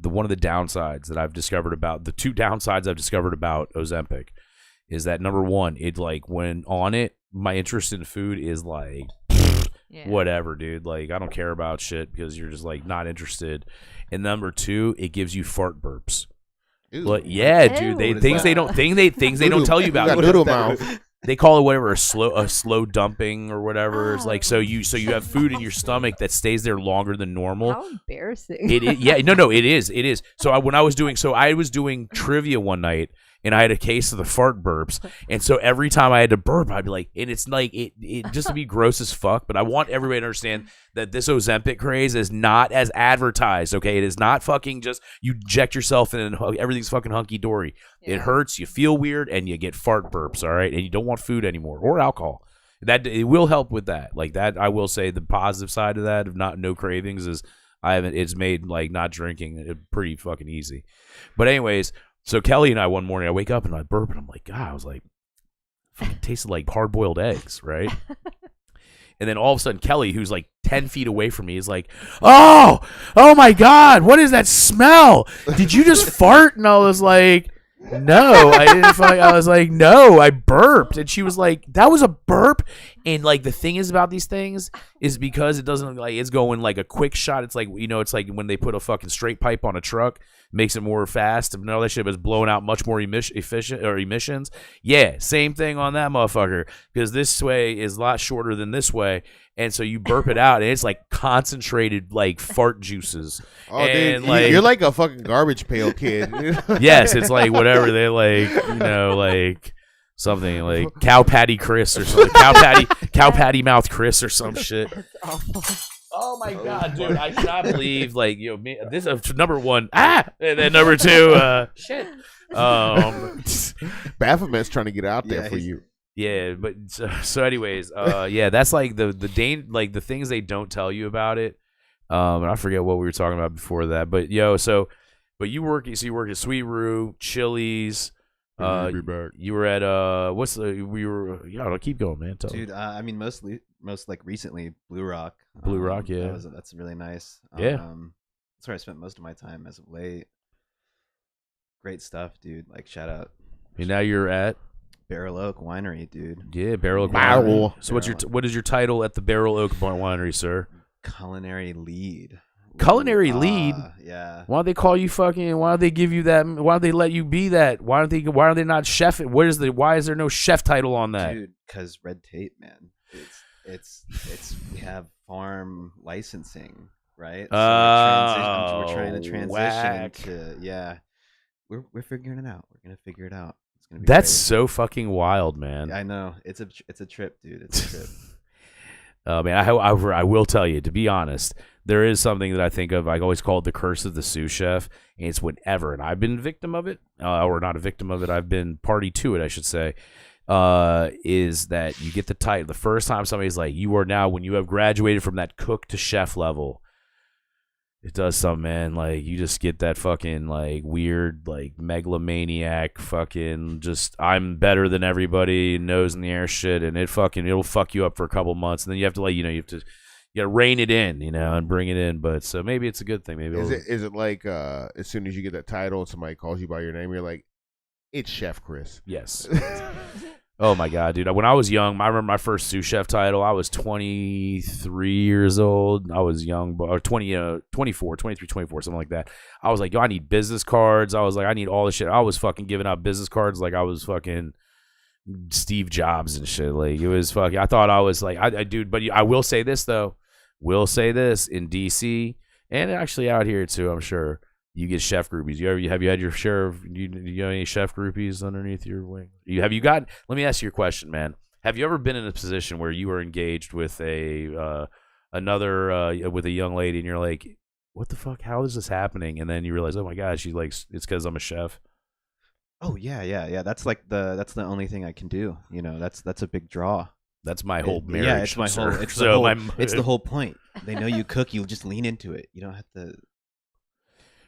one of the downsides that I've discovered about the two downsides I've discovered about Ozempic is that, number one, it's like when on it, my interest in food is like whatever, dude. Like, I don't care about shit because you're just like not interested. And number two, it gives you fart burps. Ew. But yeah, dude, things they don't tell you about. Noodle mouth. They call it whatever, a slow dumping or whatever. It's like, so you have food in your stomach that stays there longer than normal. How embarrassing. It is. So I was doing trivia one night, and I had a case of the fart burps, and so every time I had to burp, I'd be like, and it's like it just to be gross as fuck. But I want everybody to understand that this Ozempic craze is not as advertised. Okay, it is not fucking just you inject yourself in and everything's fucking hunky dory. Yeah. It hurts, you feel weird, and you get fart burps. All right, and you don't want food anymore or alcohol. That it will help with that. Like that, I will say the positive side of that of no cravings is it's made like not drinking pretty fucking easy. But anyways. So Kelly and I, one morning, I wake up and I burp, and I'm like, God, I was like, fucking tasted like hard-boiled eggs, right? And then all of a sudden, Kelly, who's like 10 feet away from me, is like, oh my God, what is that smell? Did you just fart? And I was like, no, I didn't. I was like, no, I burped. And she was like, that was a burp. And like the thing is about these things is because it doesn't like it's going like a quick shot. It's like, it's like when they put a fucking straight pipe on a truck, makes it more fast. And all that shit was blowing out much more emissions. Yeah, same thing on that motherfucker. Because this way is a lot shorter than this way. And so you burp it out, and it's like concentrated like fart juices. Oh, and dude, like, you're like a fucking garbage pail kid. Yes, it's like whatever they like, like something like cow patty Chris or something, cow patty mouth Chris or some shit. That's awful. Oh my God, dude! I cannot believe this is number one. And then number two, shit. Baphomet's trying to get out there for you. Yeah, but so anyways, that's like the things they don't tell you about it And I forget what we were talking about before that, but but you work at Sweet Roo, Chili's. Be back. You were at keep going, man. Tell Dude, I mean, most like recently, Blue Rock. Blue Rock, yeah. That's really nice. Yeah. That's where I spent most of my time as of late. Great stuff, dude. Like, shout out. And now you're at Barrel Oak Winery, dude. Yeah, Barrel Oak Barrel. Winery. So what is your title at the Barrel Oak Winery, sir? Culinary lead. Culinary lead. Yeah. Why don't they call you fucking? Why don't they give you that? Why don't they let you be that? Why are they not chef? Why is there no chef title on that? Dude, because red tape, man. It's we have farm licensing, right? So we're trying to transition whack. to We're figuring it out. We're gonna figure it out. It's gonna be That's great. so fucking wild, man. I know. It's a trip, dude. It's a trip. Man, I will tell you, to be honest, there is something that I think of. I always call it the curse of the sous chef. And it's whenever, and I've been a victim of it, or not a victim of it. I've been party to it, I should say. Is that you get the title the first time somebody's like, you are now, when you have graduated from that cook to chef level. It does something, man. Like, you just get that fucking, like, weird, like, megalomaniac fucking just, I'm better than everybody, nose in the air shit, and it'll fuck you up for a couple months, and then you have to, like, you gotta rein it in, and bring it in. But so maybe it's a good thing. Maybe Is it like as soon as you get that title and somebody calls you by your name, you're like, it's Chef Chris? Yes. Oh my God, dude. When I was young, I remember my first sous chef title. I was 23 years old. I was young, or 23, 24, something like that. I was like, yo, I need business cards. I was like, I need all this shit. I was fucking giving out business cards like I was fucking Steve Jobs and shit. Like, it was fucking, I thought I was like, dude, but I will say this, though. Will say this, in DC, and actually out here, too, I'm sure. You get chef groupies. Have you had your share of? You got any chef groupies underneath your wing? Have you got? Let me ask you a question, man. Have you ever been in a position where you were engaged with with a young lady, and you're like, what the fuck? How is this happening? And then you realize, oh my gosh, she's like, it's because I'm a chef. Oh yeah. That's the only thing I can do. That's a big draw. That's my whole marriage. Yeah, it's my sir. whole. It's the whole point. They know you cook. You just lean into it. You don't have to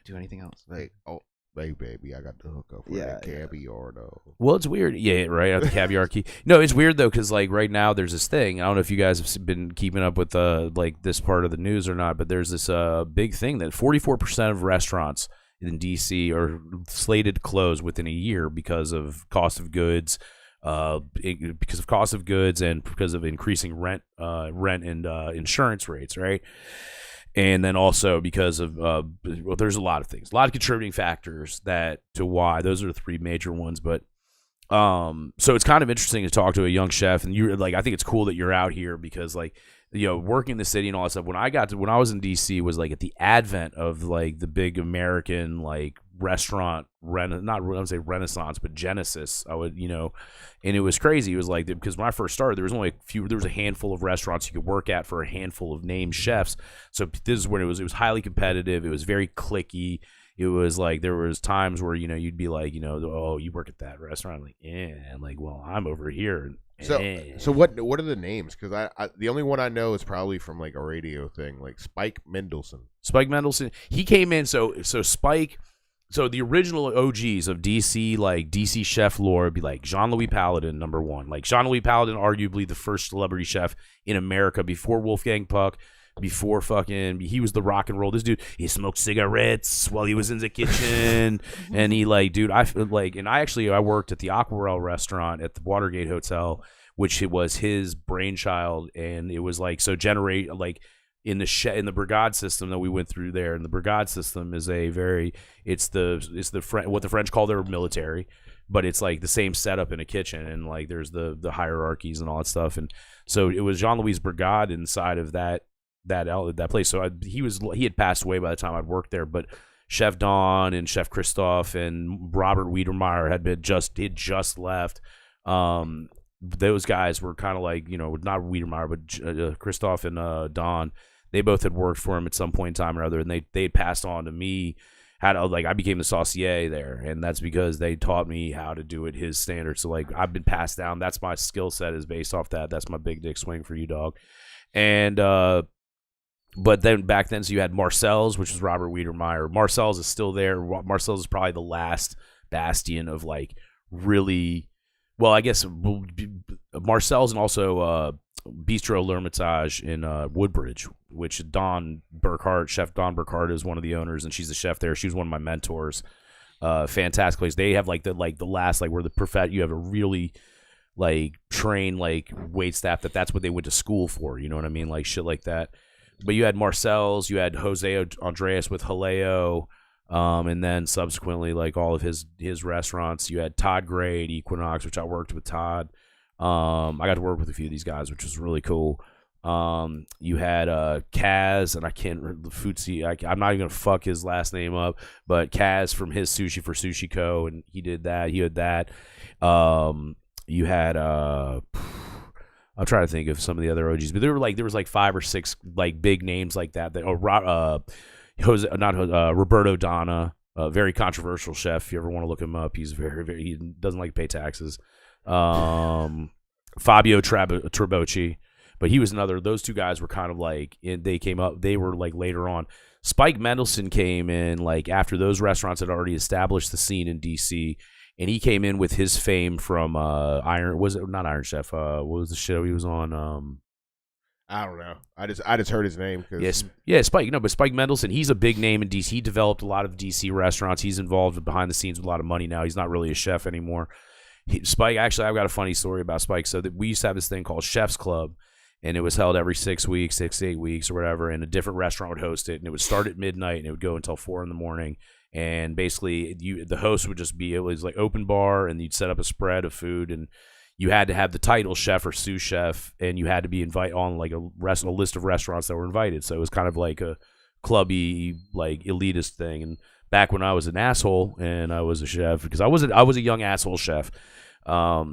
do anything else. Like, oh, hey baby, I got the hookup for that caviar though. Well, it's weird. Yeah, right. The caviar key. No, it's weird though, because like right now there's this thing. I don't know if you guys have been keeping up with like this part of the news or not, but there's this big thing that 44% of restaurants in DC are slated to close within a year because of cost of goods. And because of increasing rent and insurance rates, right? And then also because of there's a lot of things, a lot of contributing factors to why. Those are the three major ones. But so it's kind of interesting to talk to a young chef, and you're like, I think it's cool that you're out here because like, working in the city and all that stuff. When I was in DC, was like at the advent of like the big American like restaurant renaissance, but Genesis. I would, and it was crazy. It was like, because when I first started, there was a handful of restaurants you could work at for a handful of named chefs. So this is when it was highly competitive. It was very cliquey. It was like there was times where you'd be like, oh, you work at that restaurant. I'm like, yeah, and like, well, I'm over here. So what are the names? Because I the only one I know is probably from like a radio thing, like Spike Mendelsohn. Spike Mendelsohn. He came in. So Spike. So the original OGs of DC, like DC chef lore, would be like Jean-Louis Paladin, number one. Like Jean-Louis Paladin, arguably the first celebrity chef in America before Wolfgang Puck, before he was the rock and roll. This dude, he smoked cigarettes while he was in the kitchen, and he like, dude, I worked at the Aquarelle restaurant at the Watergate Hotel, which it was his brainchild, and it was like in the brigade system that we went through there, and the brigade system is what the French call their military, but it's like the same setup in a kitchen, and like there's the hierarchies and all that stuff, and so it was Jean-Louis' brigade inside of that place. So he had passed away by the time I'd worked there, but Chef Don and Chef Christophe and Robert Wiedemeyer had just left. Those guys were kind of like, not Wiedemeyer, but Christophe and Don. They both had worked for him at some point in time or other, and they passed on to me I became the saucier there, and that's because they taught me how to do it his standards. So like I've been passed down. That's my skill set is based off that. That's my big dick swing for you, dog. And But then back then, so you had Marcel's, which was Robert Wiedemeyer. Marcel's is still there. Marcel's is probably the last bastion of like really, well, I guess Marcel's and also Bistro L'Hermitage in Woodbridge, which Chef Don Burkhart is one of the owners, and she's the chef there. She was one of my mentors. Fantastic place. They have like the last, like where you have a really like trained like wait staff that's what they went to school for. You know what I mean? Like shit like that. But you had Marcel's, you had Jose Andres with Jaleo, and then subsequently, like all of his restaurants. You had Todd Gray at Equinox, which I worked with Todd. I got to work with a few of these guys, which was really cool. You had Kaz, and I can't the Futsi. I'm not even gonna fuck his last name up, but Kaz from his Sushi for Sushi Co. And he did that. He had that. You had I'm trying to think of some of the other OGs, but there was like 5 or 6 like big names like that. Roberto Donna, a very controversial chef. If you ever want to look him up, he's he doesn't like to pay taxes. Fabio Trabocci, but he was another. Those two guys were kind of like they came up. They were like later on. Spike Mendelsohn came in like after those restaurants had already established the scene in DC. And he came in with his fame from Iron Chef? What was the show he was on? I don't know. I just heard his name. Spike. No, but Spike Mendelsohn, he's a big name in DC. He developed a lot of DC restaurants. He's involved behind the scenes with a lot of money now. He's not really a chef anymore. Spike, actually, I've got a funny story about Spike. So that we used to have this thing called Chef's Club, and it was held every 6 weeks, 6 to 8 weeks or whatever, and a different restaurant would host it, and it would start at midnight, and it would go until 4 a.m. And basically, the host would just be, it was like open bar, and you'd set up a spread of food, and you had to have the title chef or sous chef, and you had to be invited on like a list of restaurants that were invited. So it was kind of like a clubby, like elitist thing. And back when I was an asshole and I was a chef, because I was a young asshole chef, that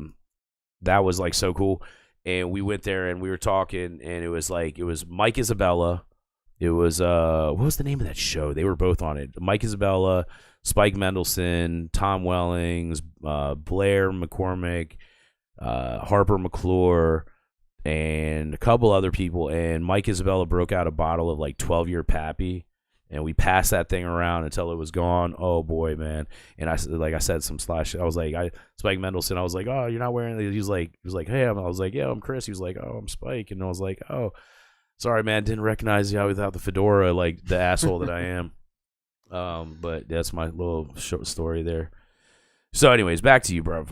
was like so cool. And we went there and we were talking, and it was Mike Isabella. It was what was the name of that show? They were both on it. Mike Isabella, Spike Mendelsohn, Tom Wellings, Blair McCormick, Harper McClure, and a couple other people. And Mike Isabella broke out a bottle of like 12-year Pappy, and we passed that thing around until it was gone. Oh boy, man! And I said some slash. I was like, Spike Mendelsohn. I was like, oh, you're not wearing it. He was like, hey, I was like, yeah, I'm Chris. He was like, oh, I'm Spike, and I was like, oh. Sorry, man, didn't recognize you without the fedora, like the asshole that I am. But that's my little short story there. So, anyways, back to you, bro.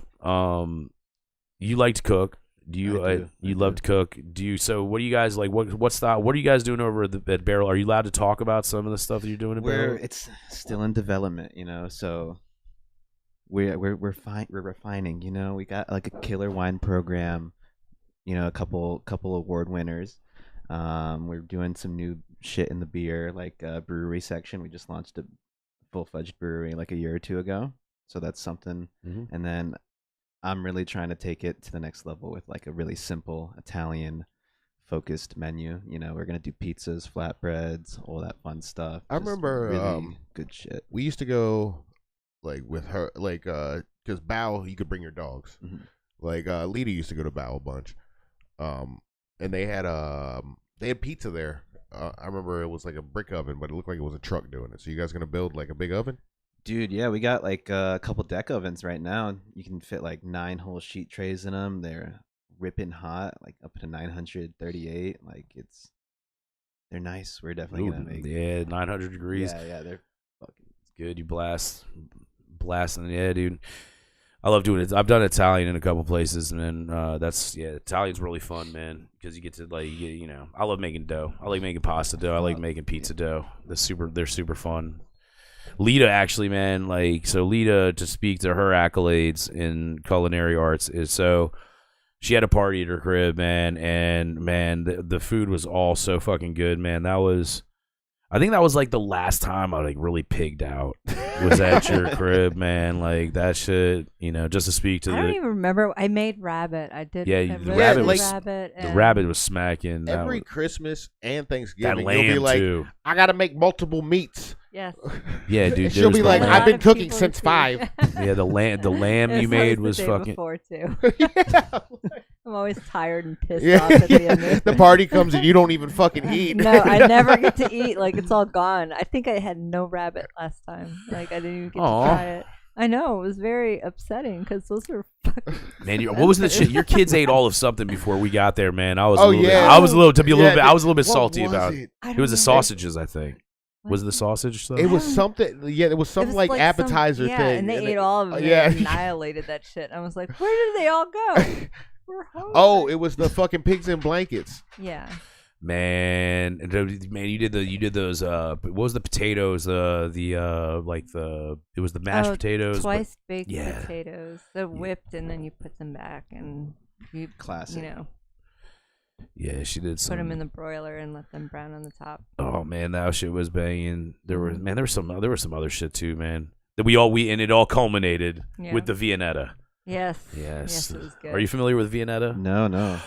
You like to cook? Do you? You love to cook? Do you? So, what do you guys like? What style? What are you guys doing over at Barrel? Are you allowed to talk about some of the stuff that you're doing at Barrel? It's still in development, So we're refining. We got like a killer wine program. A couple award winners. We're doing some new shit in the beer, like brewery section. We just launched a full-fledged brewery like a year or two ago, so that's something. Mm-hmm. And then I'm really trying to take it to the next level with like a really simple Italian-focused menu. We're gonna do pizzas, flatbreads, all that fun stuff. I remember really good shit. We used to go like with her, like because Bow, you could bring your dogs. Mm-hmm. Like Lita used to go to Bow a bunch. And they had pizza there. I remember it was like a brick oven, but it looked like it was a truck doing it. So you guys gonna build like a big oven? Dude, yeah, we got like a couple deck ovens right now. You can fit like 9 whole sheet trays in them. They're ripping hot, like up to 938. Like they're nice. We're definitely gonna make 900 degrees. Yeah, they're fucking good. You blasting, yeah, dude. I love doing it. I've done Italian in a couple places, and then Italian's really fun, man, because you get to I love making dough. I like making pasta dough. I like making pizza dough. They're super fun. Lita, actually, man, Lita, to speak to her accolades in culinary arts, is so she had a party at her crib, man, and man, the food was all so fucking good, man. I think that was like the last time I like really pigged out was at your crib, man. Like that shit, just to speak to I don't even remember. I made rabbit. I did. Yeah, the rabbit was smacking. Every Christmas and Thanksgiving, that lamb you'll be like, too. I gotta make multiple meats. Yes. Yeah, dude. She'll be like, I've been cooking since 5. Yeah, the lamb you made was fucking. Before too. I'm always tired and pissed Yeah, off at the end of the party comes and you don't even fucking eat. No, I never get to eat. Like, it's all gone. I think I had no rabbit last time. Like, I didn't even get to try it. I know. It was very upsetting because those are fucking Man, what was the shit? Your kids ate all of something before we got there, man. I was Oh, a little yeah. bit, I was a little Yeah, I was a little bit what salty was about it? I it. Was the don't sausages, I think. Was it the sausage stuff? It was something. Yeah, it was some It was like some- appetizer yeah, thing. and they ate all of it. yeah. And annihilated that shit. I was like, where did they all go? We're hungry. Oh, it was the fucking pigs in blankets. Yeah. Man, you did those. What was the potatoes? It was the mashed potatoes. Twice baked yeah. potatoes. They're whipped and then you put them back and you Classic. You know, Yeah, she did some. put them in the broiler and let them brown on the top. Oh man, that shit was banging. There was some other shit too, man. That and it all culminated Yeah. with the Viennetta. Yes. Yes. Yes, it was good. Are you familiar with Viennetta? No.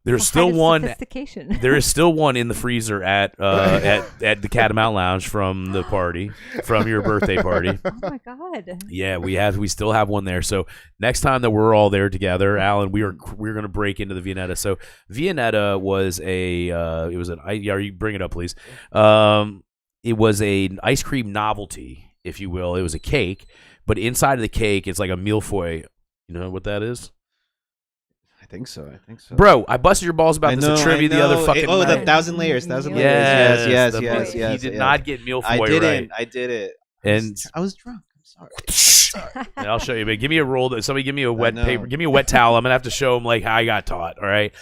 There's What still kind of one. Sophistication. There is still one in the freezer at the Catamount Lounge from the party, from your birthday party. Oh my god. Yeah, we still have one there. So next time that we're all there together, Alan, we're going to break into the Viennetta. So Viennetta was you bring it up, please. It was an ice cream novelty, if you will. It was a cake, but inside of the cake, it's like a millefeuille. You know what that is? I think so. Bro, I busted your balls about this in trivia the other fucking the night. 1,000 layers. 1,000 Yes, layers. the Yes. boy- He did not get millefeuille I didn't. right. I did it. And I was drunk. I'm sorry. and I'll show you, man. Give me a roll. Somebody give me a wet know. paper. Give me a wet towel. I'm gonna have to show them like how I got taught. All right.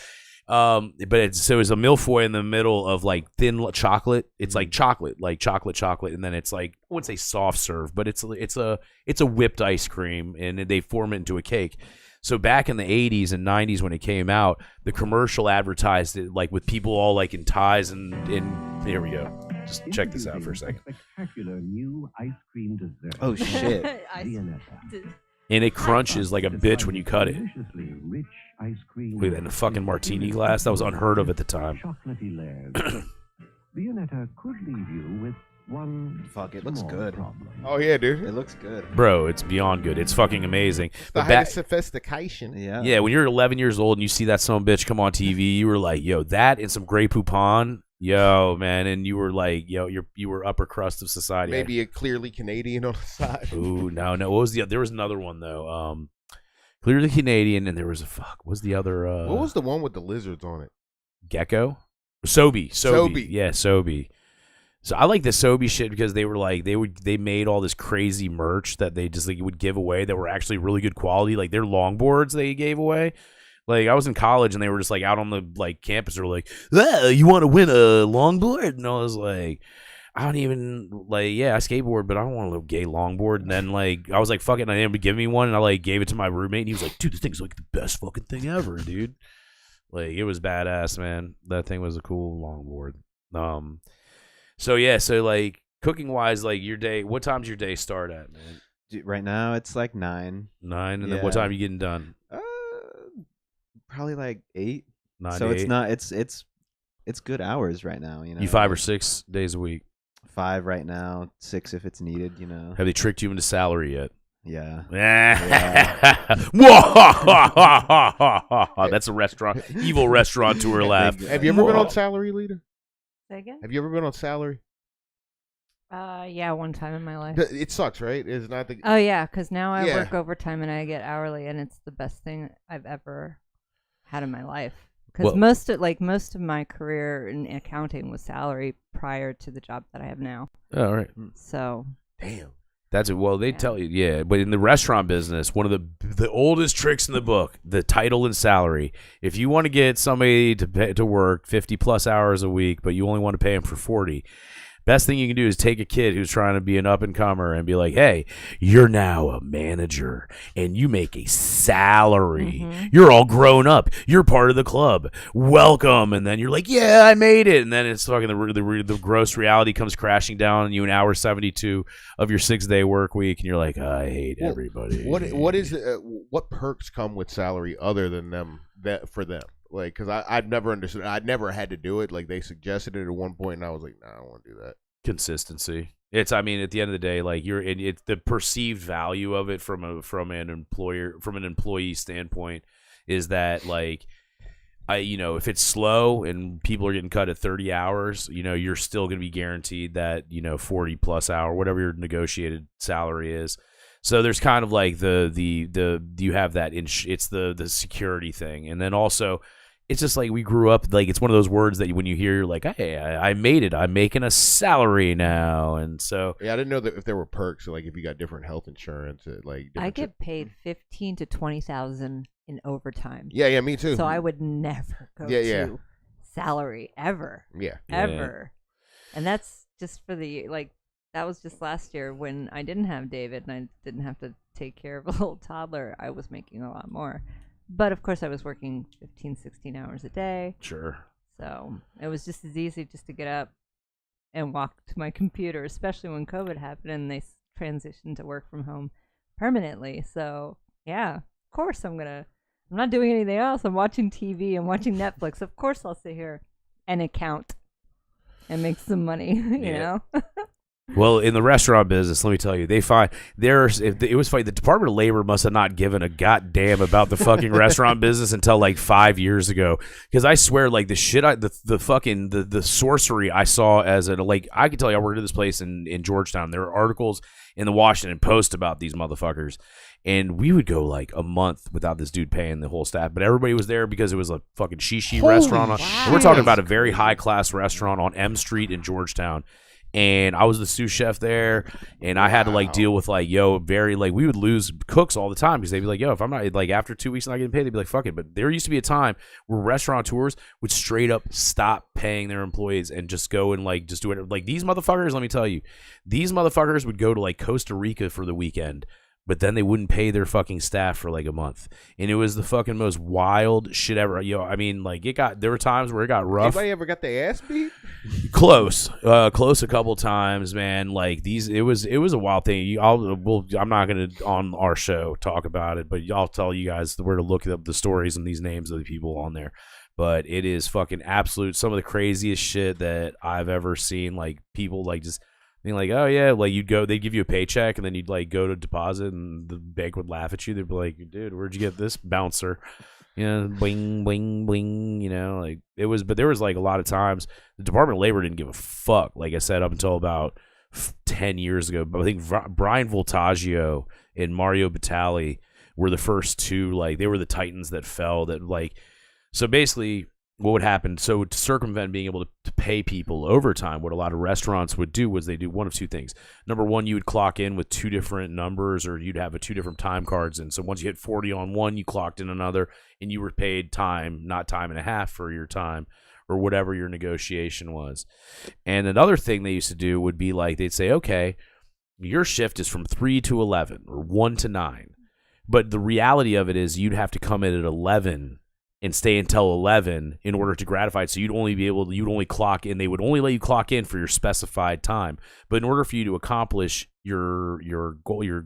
But it's a millefeuille in the middle of like thin chocolate. It's like chocolate, and then it's like, I wouldn't say soft serve, but it's a whipped ice cream, and they form it into a cake. So back in the 80s and 90s when it came out, the commercial advertised it like with people all like in ties and here we go. Just check this out for a second. Spectacular new ice cream dessert. Oh shit. And it crunches like a bitch when you cut it. Deliciously rich ice cream. Look at that in a fucking martini glass. That was unheard of at the time. Chocolatey layers. Viennetta could leave you with one. Fuck, it looks small good. problem. Oh yeah, dude. It looks good. Bro, it's beyond good. It's fucking amazing. The But height back, of sophistication. Yeah. yeah, when you're 11 years old and you see that son of a bitch come on TV, you were like, yo, that and some Grey Poupon, yo, man, and you were like, yo, you were upper crust of society. Maybe a clearly Canadian on the side. Ooh, no. What was there was another one though. Clearly Canadian, and there was what was the other? What was the one with the lizards on it? Gecko? Sobe. Sobe. Yeah, Sobe. So I like the Sobe shit because they were like they made all this crazy merch that they just like would give away that were actually really good quality. Like their longboards they gave away. Like I was in college and they were just like out on the like campus. They were like, you want to win a longboard? And I was like, I don't even I skateboard, but I don't want a little gay longboard. And then like I was like, fuck it, and I ended up giving me one, and I like gave it to my roommate, and he was like, dude, this thing's like the best fucking thing ever, dude. Like it was badass, man. That thing was a cool longboard. So like cooking wise, like your day, what time's your day start at, man? Dude, right now it's like 9. 9, and then what Yeah. time are you getting done? Probably like 8. 9 So to it's 8? not. It's good hours right now. You know. You 5 or 6 days a week. 5 right now. 6 if it's needed. You know. Have they tricked you into salary yet? Yeah. That's a restaurant, evil restaurateur laugh. Have you ever been on salary, leader? Say again? Have you ever been on salary? Yeah, one time in my life. It sucks, right? It's not the. Oh yeah, because now I Yeah. work overtime and I get hourly, and it's the best thing I've ever had in my life. Because Well- most of my career in accounting was salary prior to the job that I have now. All right. So Damn. That's it. Well, they Yeah. tell you, yeah. But in the restaurant business, one of the oldest tricks in the book, the title and salary. If you want to get somebody to work 50 plus hours a week, but you only want to pay them for 40, best thing you can do is take a kid who's trying to be an up and comer and be like, hey, you're now a manager and you make a salary. Mhm. You're all grown up. You're part of the club. Welcome. And then you're like, yeah, I made it. And then it's fucking the gross reality comes crashing down on you in hour 72 of your 6-day work week. And you're like, I hate Well, everybody. What perks come with salary other than for them? Like, because I've never understood. I'd never had to do it. Like, they suggested it at one point, and I was like, nah, I don't want to do that. Consistency. It's, I mean, at the end of the day, like it's the perceived value of it from an employee standpoint is that like if it's slow and people are getting cut at 30 hours, you're still going to be guaranteed that 40 plus hour, whatever your negotiated salary is. So there's kind of like the you have that it's the security thing, and then also it's just like we grew up like it's one of those words that when you hear you're like, hey, I made it, I'm making a salary now, and so yeah, I didn't know that if there were perks, like if you got different health insurance, I get paid 15 to 20,000 in overtime. Yeah, me too. So I would never go to salary ever. Yeah, ever, and that's just for the that was just last year when I didn't have David and I didn't have to take care of a little toddler. I was making a lot more. But, of course, I was working 15, 16 hours a day. Sure. So it was just as easy just to get up and walk to my computer, especially when COVID happened and they transitioned to work from home permanently. So, yeah, of course I'm not doing anything else. I'm watching TV. I'm watching Netflix. Of course I'll sit here and account and make some money, you know? Well, in the restaurant business, let me tell you, it was funny. The Department of Labor must have not given a goddamn about the fucking restaurant business until like 5 years ago. Because I swear, like the shit, the sorcery I saw as I can tell you, I worked at this place in Georgetown. There were articles in the Washington Post about these motherfuckers, and we would go like a month without this dude paying the whole staff. But everybody was there because it was a fucking shishi restaurant. We're talking about a very high class restaurant on M Street in Georgetown. And I was the sous chef there, and I had to deal with we would lose cooks all the time because they'd be like, yo, if I'm not after 2 weeks I'm not getting paid, they'd be like, fuck it. But there used to be a time where restaurateurs would straight up stop paying their employees and just go and just do it. Like these motherfuckers, let me tell you, these motherfuckers would go to Costa Rica for the weekend, but then they wouldn't pay their fucking staff for a month, and it was the fucking most wild shit ever. I mean, there were times where it got rough. Anybody ever got their ass beat? Close a couple times, man. It was a wild thing. I'm not gonna on our show talk about it, but I'll tell you guys where to look up the stories and these names of the people on there. But it is fucking absolute some of the craziest shit that I've ever seen. People just being oh yeah, you'd go, they'd give you a paycheck, and then you'd go to deposit, and the bank would laugh at you. They'd be like, dude, where'd you get this bouncer? Bling, bling, bling, it was, but there was a lot of times the Department of Labor didn't give a fuck, like I said, up until about 10 years ago. But I think Brian Voltaggio and Mario Batali were the first two, they were the titans that fell, so basically what would happen, so to circumvent being able to pay people overtime, what a lot of restaurants would do was they do one of two things. Number one, you would clock in with two different numbers, or you'd have two different time cards. And so once you hit 40 on one, you clocked in another, and you were paid time, not time and a half for your time, or whatever your negotiation was. And another thing they used to do would be they'd say, okay, your shift is from 3 to 11 or 1 to 9. But the reality of it is you'd have to come in at 11 and stay until 11 in order to gratify it. So you'd only clock in. They would only let you clock in for your specified time. But in order for you to accomplish your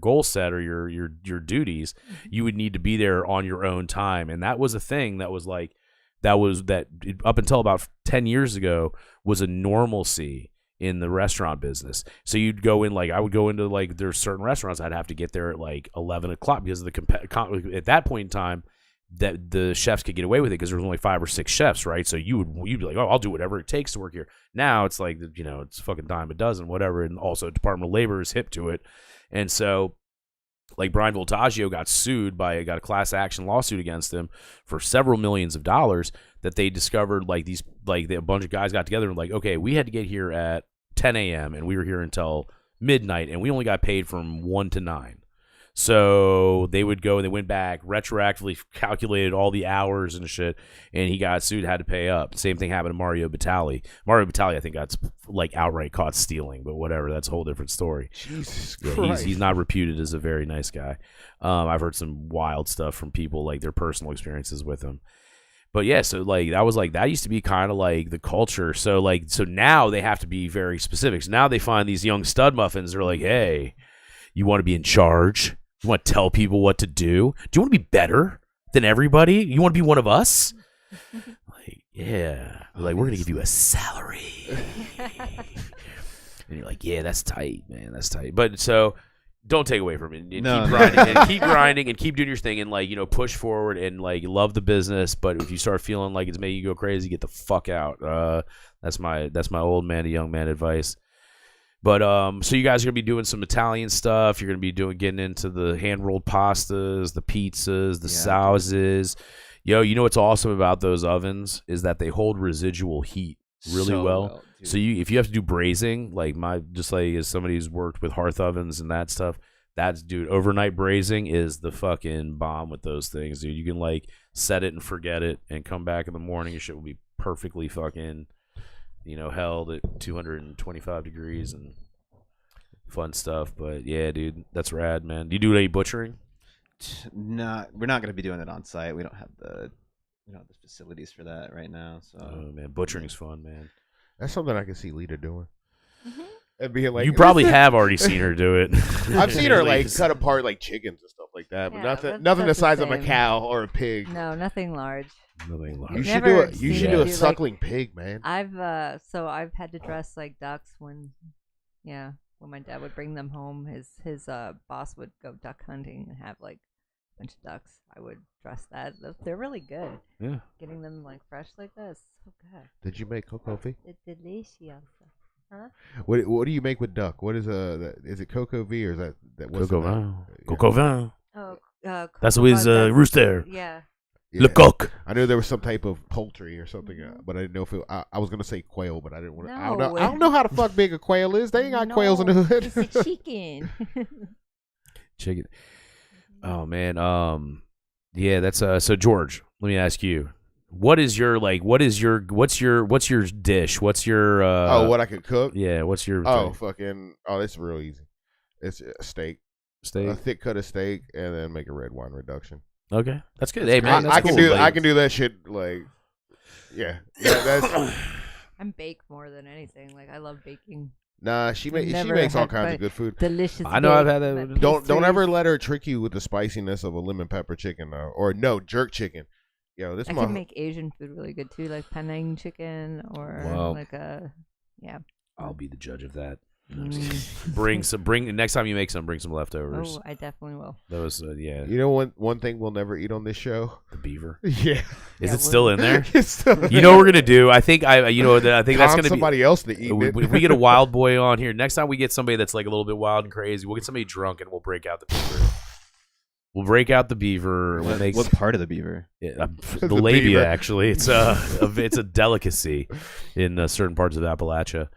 goal set or your duties, you would need to be there on your own time. And that was a thing that was up until about 10 years ago was a normalcy in the restaurant business. So you'd go in, I would go into there's certain restaurants I'd have to get there at 11 o'clock because of at that point in time, that the chefs could get away with it because there was only 5 or 6 chefs, right? So you'd be like, oh, I'll do whatever it takes to work here. Now it's it's fucking dime a dozen, whatever. And also Department of Labor is hip to it. And so Brian Voltaggio got a class action lawsuit against him for several millions of dollars that they discovered a bunch of guys got together and okay, we had to get here at 10 a.m. and we were here until midnight and we only got paid from 1 to 9. So they would go and they went back, retroactively calculated all the hours and shit, and he got sued, had to pay up. Same thing happened to Mario Batali. Mario Batali, I think, got outright caught stealing, but whatever, that's a whole different story. Jesus Christ. Christ. He's not reputed as a very nice guy. I've heard some wild stuff from people, their personal experiences with him. But yeah, so that used to be kind of the culture. So now they have to be very specific. So now they find these young stud muffins. They're like, hey, you want to be in charge? You want to tell people what to do? Do you want to be better than everybody? You want to be one of us? Yeah. We're going to give you a salary. And you're like, yeah, that's tight, man. That's tight. But so don't take away from it. And No. keep grinding and keep grinding and keep doing your thing and like, you know, push forward and like love the business. But if you start feeling like it's making you go crazy, get the fuck out. That's my old man to young man advice. But so you guys are gonna be doing some Italian stuff. You're gonna be getting into the hand rolled pastas, the pizzas, the sauces. Yo, you know what's awesome about those ovens is that they hold residual heat really So well. dude. So if you have to do braising, like as somebody who's worked with hearth ovens and that stuff, dude, overnight braising is the fucking bomb with those things, dude. You can like set it and forget it and come back in the morning. Your shit will be perfectly fucking, you know, held at 225 degrees and fun stuff. But yeah, dude, that's rad, man. Do you do any butchering? We're not gonna be doing it on site. We don't have the facilities for that right now. So Oh man, butchering's fun, man. That's something I can see Lita doing. Mm-hmm. And being like, You probably have already seen her do it. I've seen her like cut apart like chickens and stuff like that, but Yeah, nothing that's the the size of a same. cow or a pig. No, nothing large. Nothing You large. should Never do seen her a do, suckling pig, man. I've I've had to dress like ducks when my dad would bring them home. His boss would go duck hunting and have like a bunch of ducks. I would dress that. They're really good. Yeah. Getting them like fresh like this, so good. Did you make coco V? It's delicious. Huh? What do you make with duck? What is is it coco V or is that what's Coco the name? vin. Yeah. Coco vin. Oh, That's cocoa with butter, rooster. Yeah. Yeah. Le coq. I knew there was some type of poultry or something, but I didn't know if I was gonna say quail, but I didn't want to. I don't know. No. I don't know how the fuck big a quail is. They ain't got quails in the hood. It's a chicken. Chicken. Oh man. Yeah, that's so George, let me ask you. What's your dish? What's your What I could cook? Yeah, what's your It's real easy. It's a steak, steak? a thick cut of steak, and then make a red wine reduction. Okay. That's good. Hey man, I that's can cool. do Like, I can do that shit like that's I'm baked more than anything. Like I love baking. nah. She Never makes all had kinds my of good food. Delicious. I know I've bake, had that. my Don't ever pastries. let her trick you with the spiciness of a lemon pepper chicken or no jerk chicken. Yo, this I mother- can make Asian food really good too, like Penang chicken or Wow. like a I'll be the judge of that. Mm. Bring next time you make some, bring some leftovers. Oh, I definitely will. Those yeah, You know one thing we'll never eat on this show? the beaver. Yeah. Is Yeah, it still in there? It's still- You know what we're gonna do? I think that's gonna be somebody else to eat it. if we get a wild boy on here, next time we get somebody that's like a little bit wild and crazy, we'll get somebody drunk and we'll break out the beaver. We'll break out the beaver. What part of the beaver? The The labia, beaver. actually. It's a delicacy in certain parts of Appalachia.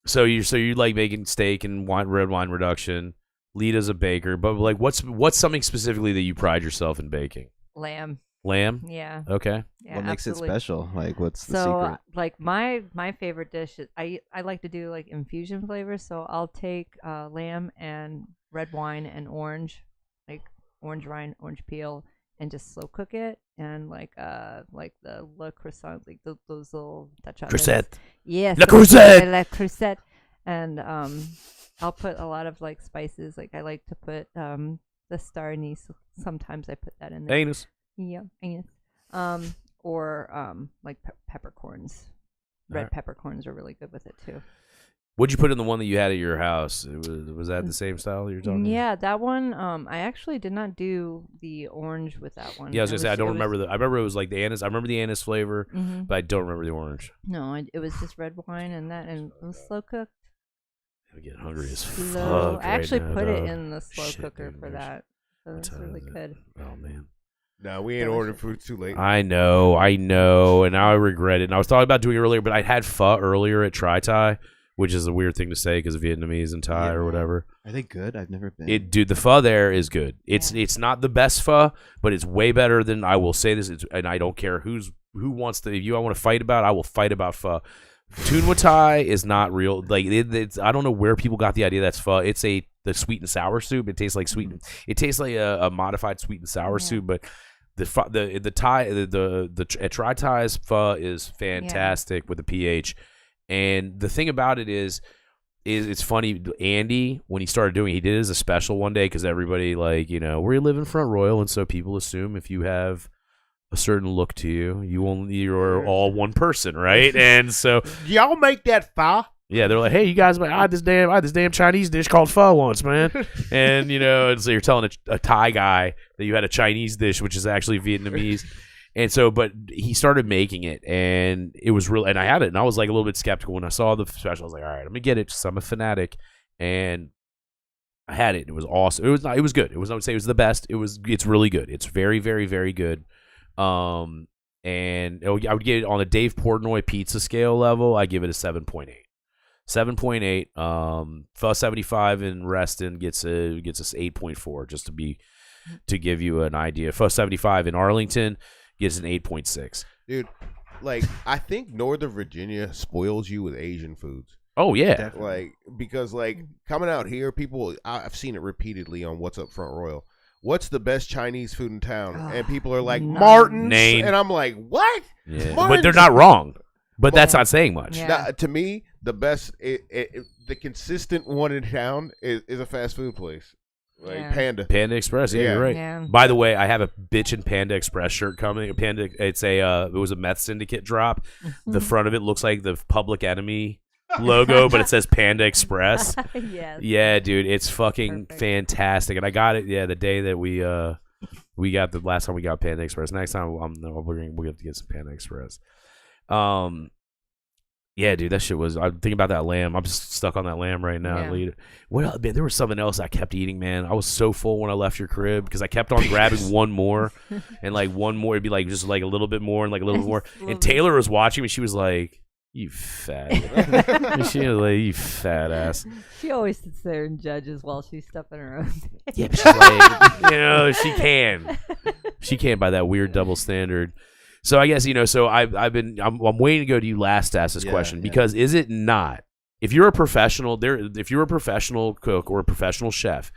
So you like making steak and red wine reduction. Lita's a baker, but like what's something specifically that you pride yourself in baking? Lamb. Lamb. Yeah. Okay. Yeah, What makes absolutely. it special? Like, what's the So secret? like my favorite dish is I like to do like infusion flavors. So I'll take lamb and red wine and orange, like orange rind, orange peel, and just slow cook it. And like the Le Croissant, like those little Dutch ovens. Crusette. Yes. La Crusette. La Crusette. And I'll put a lot of like spices. Like I like to put the star anise. Sometimes I put that in there. Anus. Yeah, anise. Or like peppercorns. Red Alright. peppercorns are really good with it too. What'd you put in the one that you had at your house? Was that the same style you're talking? Yeah, that one. I actually did not do the orange with that one. Yeah, I was gonna say I don't remember I remember it was like the anise. I remember the anise flavor, Mm-hmm. but I don't remember the orange. No, it was just red wine and that, and it was slow cooked. I get hungry as Slow. fuck. I actually right now, put it dog. in the slow Shit, cooker dude, for there's- that. So what it's time really is it? good. Oh man. No, we ain't ordering food. It's too late. I know, and now I regret it. And I was talking about doing it earlier, but I had pho earlier at Tri Thai, which is a weird thing to say because of Vietnamese and Thai Yeah. or whatever. Are they good? I've never been. Dude, the pho there is good. It's Yeah. it's not the best pho, but it's way better than, I will say this, and I don't care who wants to. If you I want to fight about, I will fight about pho. Tun Wat Thai is not real. Like it's I don't know where people got the idea that's pho. It's the sweet and sour soup. It tastes like It tastes like a modified sweet and sour Yeah. soup, but the Thai the at Tri Thai's pho is fantastic with the pH. And the thing about it is it's funny. Andy, when he started doing it, he did it as a special one day because everybody, like, you know, we live in Front Royal, and so people assume if you have a certain look to you, you're all one person, right? And so Y'all make that pho? Yeah, they're like, hey, you guys, I had this damn Chinese dish called pho once, man. And, and so you're telling a Thai guy that you had a Chinese dish, which is actually Vietnamese. And so, but he started making it, and it was real. And I had it, and I was like a little bit skeptical when I saw the special. I was like, all right, let me get it, because I'm a fanatic. And I had it. It was awesome. It was good. I would say it was the best. It's really good. It's very, very, very good. And I would give it on a Dave Portnoy pizza scale level. I give it a 7.8. 7.8. Pho 75 in Reston gets us 8.4, just to give you an idea. Pho 75 in Arlington gets an 8.6. Dude, like, I think Northern Virginia spoils you with Asian foods. Oh yeah, Definitely. Like, because like coming out here, I've seen it repeatedly on What's Up Front Royal. What's the best Chinese food in town? And people are like, Martin's. Name. And I'm like, what? yeah. Martin's? But they're not wrong. But that's not saying much. Yeah. Now, to me, the best, the consistent one in town is a fast food place. Like Yeah. Panda Express, yeah, Yeah. you're right. Yeah. By the way, I have a bitchin' Panda Express shirt coming. It was a meth syndicate drop. The front of it looks like the Public Enemy logo, but it says Panda Express. Yes. Yeah, dude, it's fucking Perfect. fantastic. And I got it, the day that we got the last time we got Panda Express. Next time we'll have to get some Panda Express. Yeah, dude, that shit was. I'm thinking about that lamb. I'm just stuck on that lamb right now. Yeah. Well, man, there was something else I kept eating, man. I was so full when I left your crib because I kept on grabbing one more, and like one more, it'd be like just like a little bit more and like a little bit more. And Taylor was watching me. She was like, "You fat," she was like, "You fat ass." She always sits there and judges while she's stuffing her own. Yeah, but she's like, she can by that weird double standard. So I guess so I'm waiting to go to you last to ask this question because is it not, if you're a professional cook or a professional chef,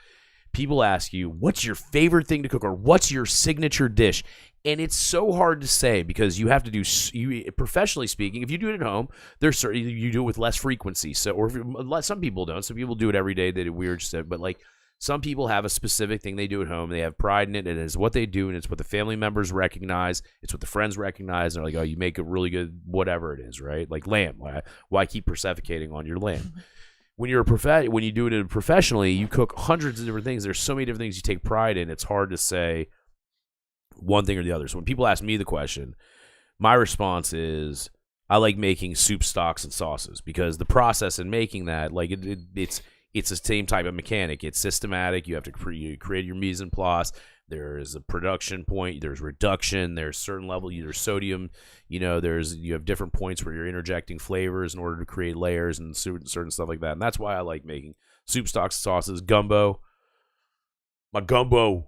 people ask you what's your favorite thing to cook or what's your signature dish, and it's so hard to say because you have to do professionally speaking. If you do it at home, you do it with less frequency. So some people don't. Some people do it every day. They do weird stuff, but like. Some people have a specific thing they do at home. They have pride in it. And it's what they do, and it's what the family members recognize. It's what the friends recognize. And they're like, oh, you make a really good whatever it is, right? Like lamb. Why keep perseverating on your lamb? When you do it professionally, you cook hundreds of different things. There's so many different things you take pride in. It's hard to say one thing or the other. So when people ask me the question, my response is I like making soup, stocks, and sauces because the process in making that, like it's the same type of mechanic. It's systematic. You have to create your mise en place. There is a production point. There's reduction. There's certain level. There's sodium. You have different points where you're interjecting flavors in order to create layers and certain stuff like that. And that's why I like making soup, stocks, sauces, gumbo. My gumbo's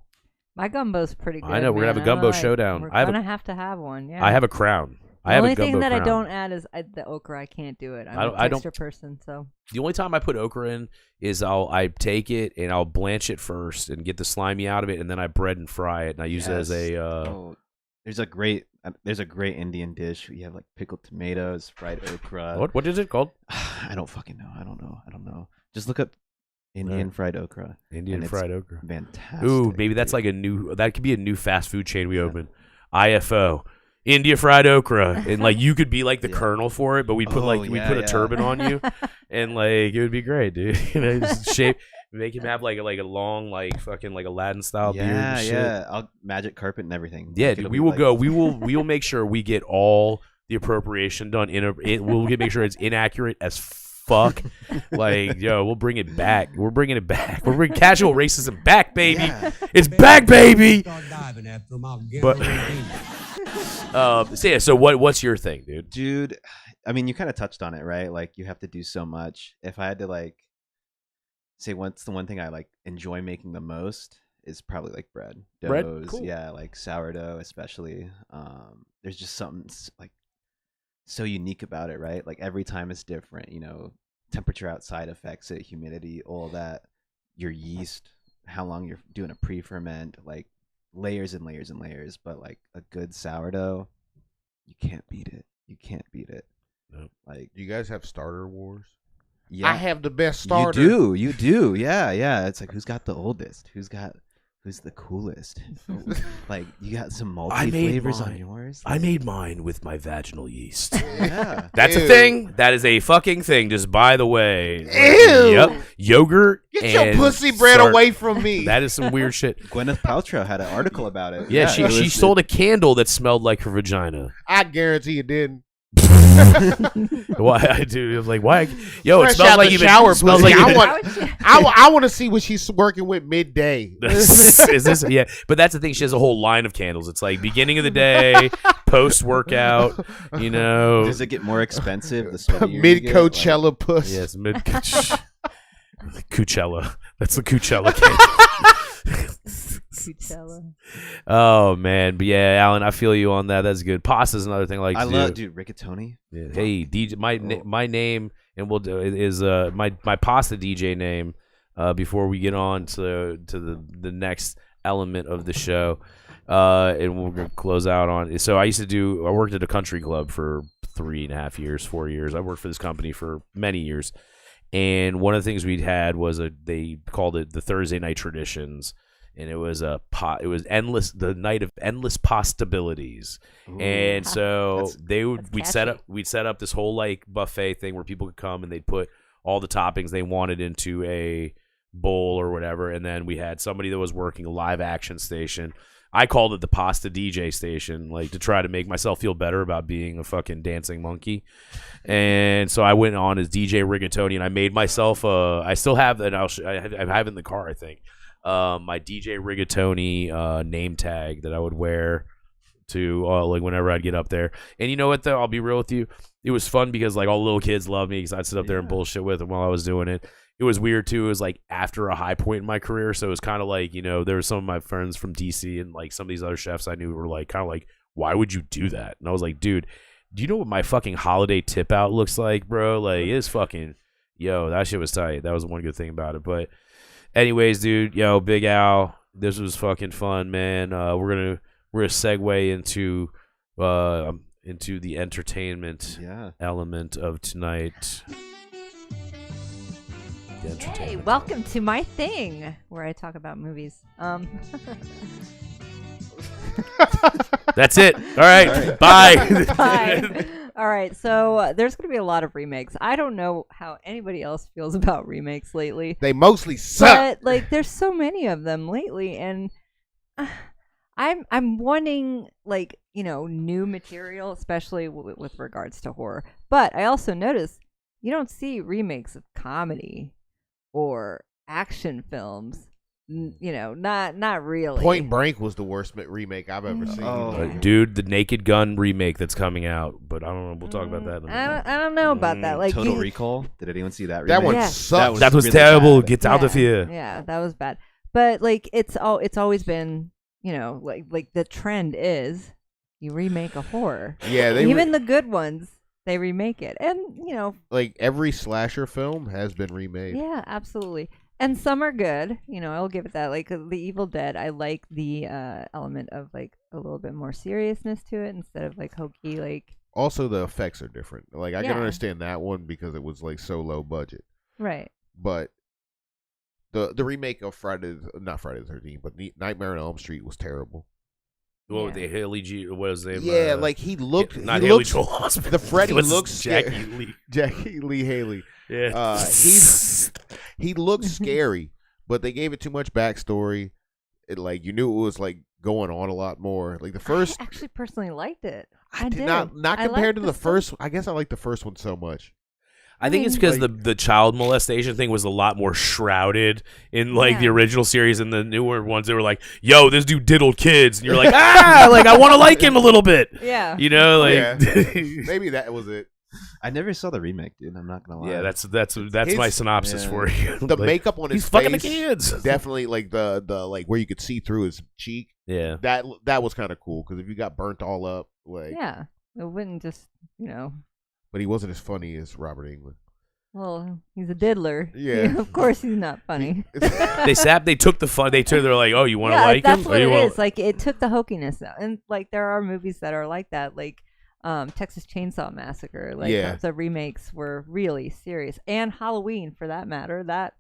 pretty good. I know. We're gonna have a gumbo showdown. We're gonna have to have one. Yeah. I have a crown. The only thing that I don't add is the okra. I can't do it. I'm a texture person, so. The only time I put okra in is I take it and I'll blanch it first and get the slimy out of it, and then I bread and fry it, and I use it as a. There's a great Indian dish. You have like pickled tomatoes, fried okra. What is it called? I don't fucking know. I don't know. Just look up Indian fried okra. Indian fried okra. Fantastic. Ooh, maybe that's like that could be a new fast food chain we open. IFO. India fried okra, and like you could be like the colonel for it, but we'd put a turban on you, and like it would be great, dude. Just make him have like a long fucking Aladdin style beard. And shit. I'll magic carpet and everything. Yeah, dude, we will make sure we get all the appropriation done. We'll make sure it's inaccurate as fuck. We'll bring it back. We're bringing it back. We're bringing casual racism back, baby. Yeah. It's back, baby. So what's your thing, dude? Dude, I mean, you kind of touched on it, right? Like, you have to do so much. If I had to say what's the one thing I enjoy making the most is probably bread. Doughs, cool. Yeah, sourdough especially. There's just something so unique about it, right? Every time it's different. Temperature outside affects it, humidity, all that. Your yeast, how long you're doing a pre-ferment, layers and layers and layers, but a good sourdough, you can't beat it. Nope. Do you guys have starter wars? Yeah, I have the best starter. You do. Yeah. It's who's got the oldest? Who's got who's the coolest? Like, you got some I multi made flavors on mine. yours. I made mine with my vaginal yeast. Yeah. That's a Ew. thing. That is a fucking thing. Just by the way. Ew. Yep. Yogurt. Get your and pussy bread sar- away from me. That is some weird shit. Gwyneth Paltrow had an article about it. Yeah, it she was- sold a candle that smelled like her vagina. I guarantee it didn't. Why I do like why? Yo, it Fresh smells out like the even shower, smells pussy. like I even, want, I want to see what she's working with midday. is this yeah? But that's the thing. She has a whole line of candles. It's like beginning of the day, post workout. You know, Does it get more expensive the sweatier you Mid get? Coachella puss. yes, mid Coachella. That's the Coachella candle. Coachella. Oh man, but yeah, Alan, I feel you on that. That's good. Pasta's another thing I like I to love, do. dude, rigatoni. Yeah. Hey, DJ, Oh. my name, and we'll do is my pasta DJ name. Before we get on to the next element of the show, and we're gonna close out on. So I worked at a country club for 3.5 years, 4 years. I worked for this company for many years, and one of the things we had was they called it the Thursday night traditions. And it was it was endless, the night of endless possibilities. And so we'd set up this whole like buffet thing where people could come and they'd put all the toppings they wanted into a bowl or whatever. And then we had somebody that was working a live action station. I called it the pasta DJ station, like to try to make myself feel better about being a fucking dancing monkey. And so I went on as DJ Rigatoni, and I made myself I still have that. I have it in the car, I think. My DJ Rigatoni name tag that I would wear to like whenever I'd get up there. And you know what though? I'll be real with you. It was fun because like all the little kids loved me because I'd sit up there and bullshit with them while I was doing it. It was weird too. It was like after a high point in my career, so it was kind of like, you know, there were some of my friends from DC and like some of these other chefs I knew were like kind of like, why would you do that? And I was like, dude, do you know what my fucking holiday tip out looks like, bro? Like it's fucking that shit was tight. That was one good thing about it. But anyways, dude, Big Al, this was fucking fun, man. We're gonna segue into the entertainment element of tonight. Hey, welcome to my thing where I talk about movies. That's it. All right. Bye. Bye. All right, so there's going to be a lot of remakes. I don't know how anybody else feels about remakes lately. They mostly suck. But like, there's so many of them lately, and I'm wanting like new material, especially with regards to horror. But I also notice you don't see remakes of comedy or action films. Not really. Point Blank was the worst remake I've ever seen. Oh. Dude, the Naked Gun remake that's coming out, but I don't know. We'll talk about that. I don't know about that. Like Total Recall. Did anyone see that? That remake? one Yeah. sucked. That was really terrible. bad. Get out of here. Yeah, that was bad. But like, it's always been, like the trend is you remake a horror. Yeah, Even the good ones, they remake it, and like every slasher film has been remade. yeah, absolutely. And some are good, I'll give it that. Like The Evil Dead, I like the element of like a little bit more seriousness to it instead of like hokey, like Also, the effects are different. Like I Yeah. can understand that one because it was like so low budget. right. But the remake of not Friday the 13th, but Nightmare on Elm Street was terrible. What was the Haley G? What was the name? Yeah, like he looked. Not he Haley looks, Joel Osment. the Freddy What's looks Jackie sca- Lee. Jackie Lee Haley. Yeah. He looked scary, but they gave it too much backstory. It like you knew it was like going on a lot more. Like the first, I actually personally liked it. I did did not I compared to liked the stuff- first. I guess I like the first one so much. I think it's because the child molestation thing was a lot more shrouded in like the Yeah. original series, and the newer ones they were like, "Yo, this dude diddled kids," and you're like, like I want to like him a little bit, Yeah. like Yeah. Maybe that was it. I never saw the remake, dude. I'm not gonna lie. yeah, that's my synopsis yeah. for you. The Like, makeup on his he's fucking the face, kids. definitely like the like where you could see through his cheek. Yeah, That was kind of cool because if you got burnt all up, like, Yeah, it wouldn't just but he wasn't as funny as Robert Englund. Well, he's a diddler. Yeah. Of course he's not funny. they took the fun. They're like, "Oh, you want to Yeah, like that's him?" what Or you it wanna- is. Like it took the hokiness out, and like there are movies that are like that, like Texas Chainsaw Massacre. Like Yeah. the remakes were really serious, and Halloween for that matter. That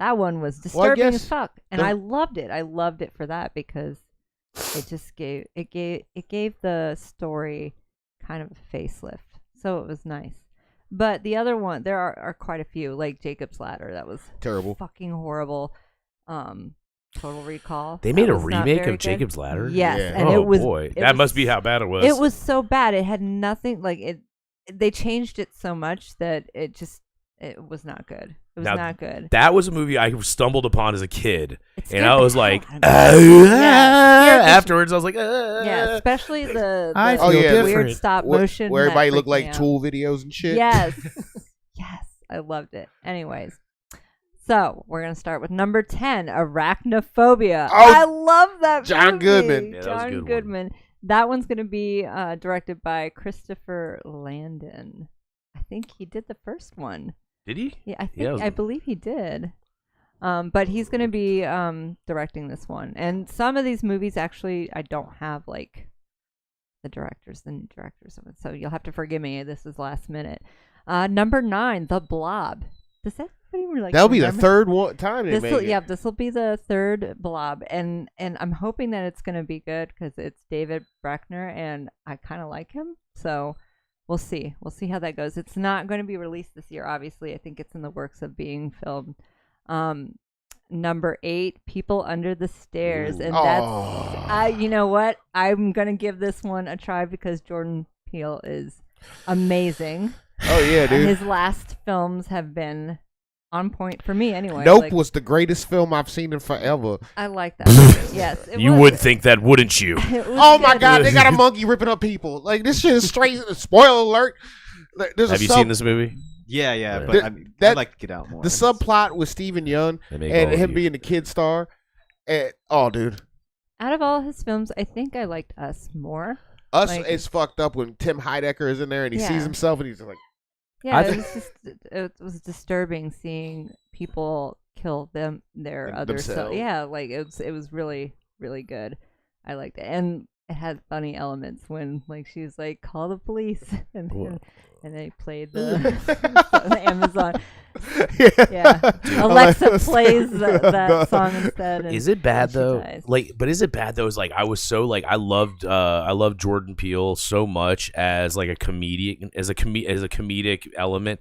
That one was Well, I disturbing as guess fuck, and the- I loved it. I loved it for that because it just gave the story kind of a facelift, so it was nice. But the other one, there are quite a few, like Jacob's Ladder. That was Terrible. fucking horrible. Total Recall. They made that a was not remake very of good. Jacob's Ladder? Yes, Yeah. and Oh, it was. boy. it That was must be how bad it was. It was so bad. It had nothing like it. They changed it so much that it was not good. It was Now, not good. That was a movie I stumbled upon as a kid. It And scared I the was hell like, out of me. Yeah. afterwards I was like, Yeah, especially the I feel weird different. stop Where motion. where that everybody looked freaked me like out. Tool videos and shit. Yes, yes, I loved it. Anyways, so we're gonna start with number 10, Arachnophobia. Oh, I love that. John movie. Goodman. Yeah, that was a John good one. Goodman. That one's gonna be directed by Christopher Landon. I think he did the first one. Did he? Yeah, I Yeah, it was- I believe he did. But he's gonna be directing this one. And some of these movies actually I don't have like the new directors of it. So you'll have to forgive me. This is last minute. Number 9, The Blob. Does that anybody like? That'll be the remember? third time they make it. Yeah, this will be the third Blob, and I'm hoping that it's gonna be good because it's David Bruckner, and I kind of like him. So we'll see. We'll see how that goes. It's not going to be released this year, obviously. I think it's in the works of being filmed. Number 8, People Under the Stairs, and that's you know what? I'm gonna give this one a try because Jordan Peele is amazing. Oh yeah, dude. His last films have been on point for me, anyway. Nope Like, was the greatest film I've seen in forever. I like that movie. Yes, it You was. would think that, wouldn't you? It was Oh my good. god, they got a monkey ripping up people. Like this shit is straight. Spoiler alert. Like, there's Have a you seen this movie? Yeah, Yeah. but The- I mean, that- I'd like to get out more. The subplot with Stephen Yeun They make and all him you- being the kid star. And, oh, dude, Out of all his films, I think I liked Us more. Us Like- is fucked up when Tim Heidecker is in there and he Yeah. sees himself and he's just like, Yeah, I it th- was just it was disturbing seeing people kill their And other self. themselves. Yeah, like it was really really good. I liked it, and it had funny elements when like she was like call the police and they played the Amazon. Yeah, Alexa plays that song instead. And Is it bad she though? dies. But is it bad though? Is like I was so like I loved Jordan Peele so much as like a comedian as a comedic element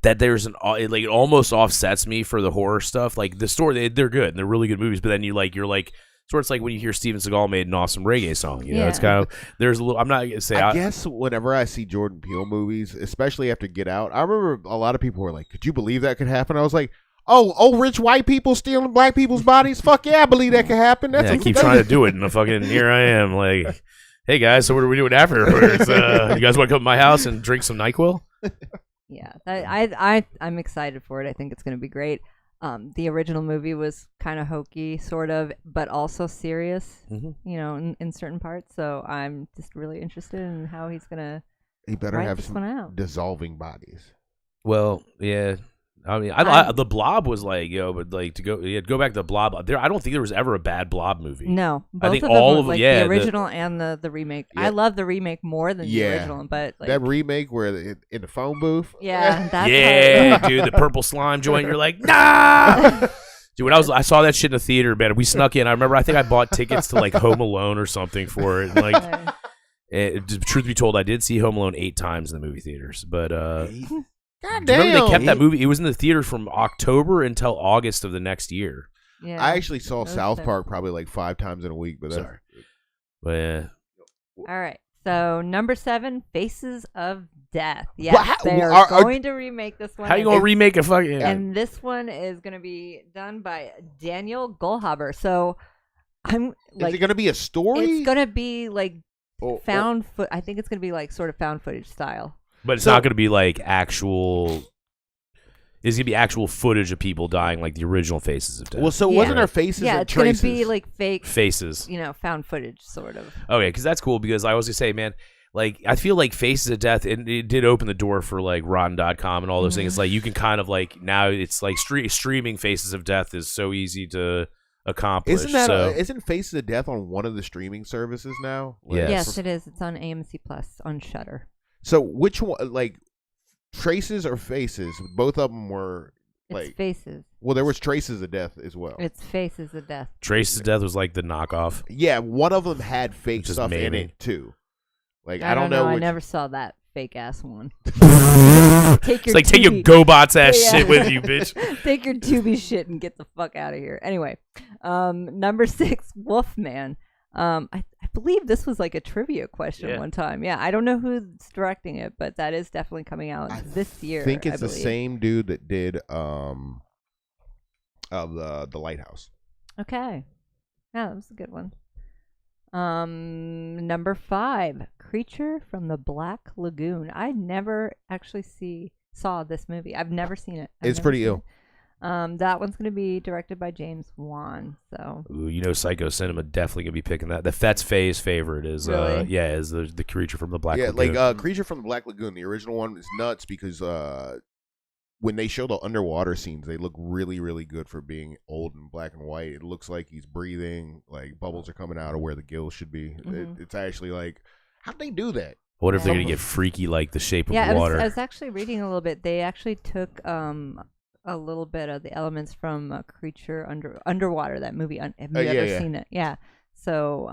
that there's it almost offsets me for the horror stuff. Like the story, they're good and they're really good movies, but then you're like. So it's like when you hear Steven Seagal made an awesome reggae song, you know, it's Yeah. kind of there's a little. I'm not gonna say I guess whenever I see Jordan Peele movies, especially after Get Out, I remember a lot of people were like, "Could you believe that could happen?" I was like, "Oh, rich white people stealing black people's bodies? Fuck yeah, I believe that could happen." That's I keep trying to do it, and here I am, like, hey guys, so what are we doing afterwards? You guys want to come to my house and drink some NyQuil? Yeah, I'm excited for it. I think it's going to be great. The original movie was kind of hokey, sort of, but also serious, Mhm. you know, in certain parts. So I'm just really interested in how he's going to He better write have this some one out. dissolving bodies. Well, yeah. I mean, the Blob was like, but like to go back to the Blob. I don't think there was ever a bad Blob movie. No, both think of them all were, of them- like yeah, the the- original and the remake. Yeah. I love the remake more than the Yeah. original, but like, That remake where in the phone booth. yeah, that's Yeah, how, dude, the purple slime joint. You're like, nah. Dude, when I saw that shit in the theater, man, we snuck in. I remember, I think I bought tickets to like Home Alone or something for it. And, like, truth be told, I did see Home Alone 8 times in the movie theaters. But God do you remember damn. they kept that movie? It was in the theaters from October until August of the next year. yeah. I actually saw Those South are- Park probably like 5 times in a week, but that's Sorry. But yeah. All right. So number 7, Faces of Death. Yes, Well, how- they are are- going to remake this one. How you and- gonna remake a fucking? And this one is going to be done by Daniel Goldhaber. So I'm is like, it gonna be a story? it's going to be like Or- found foot. I think it's going to be like sort of found footage style. But it's So- not gonna be like actual. It's gonna be actual footage of people dying, like the original Faces of Death. Well, so Yeah. wasn't there faces Yeah, and it's going traces? to be like fake, Faces. you know, found footage sort of. Okay, because that's cool. Because I was gonna say, man, like I feel like Faces of Death, it did open the door for like Rotten.com and all those things. Like you can kind of like now it's like streaming Faces of Death is so easy to accomplish. Isn't that so, isn't Faces of Death on one of the streaming services now? Yes. Yes, it is. It's on AMC Plus on Shudder. So which one, like Traces or Faces? Both of them were It's Faces. Well, there was Traces of Death as well. It's Faces of Death. Traces of Death was like the knockoff. Yeah, one of them had fake Just stuff in maybe. it too. Like I don't know. I which- never saw that fake ass one. It's like take your GoBots ass Yeah. shit with you, bitch. Take your Tubi shit and get the fuck out of here. Anyway, number 6, Wolfman. I believe this was like a trivia question one time. Yeah, I don't know who's directing it, but that is definitely coming out this year. I think it's the believe. same dude that did the Lighthouse. Okay. Yeah, that was a good one. Number 5, Creature from the Black Lagoon. I never actually saw this movie. I've never seen it. It's pretty ill. That one's going to be directed by James Wan. So Ooh, you know, Psycho Cinema definitely gonna be picking that. That's Faye's favorite is Really? is the Creature from the Black Yeah, Lagoon. like Creature from the Black Lagoon. The original one is nuts because when they show the underwater scenes, they look really, really good for being old and black and white. It looks like he's breathing, like bubbles are coming out of where the gills should be. It's actually like, how'd they do that? I wonder if they're gonna get freaky like The Shape of yeah, Water. I was actually reading a little bit. They actually took a little bit of the elements from Creature Underwater. That movie. Have you ever seen it? Yeah. So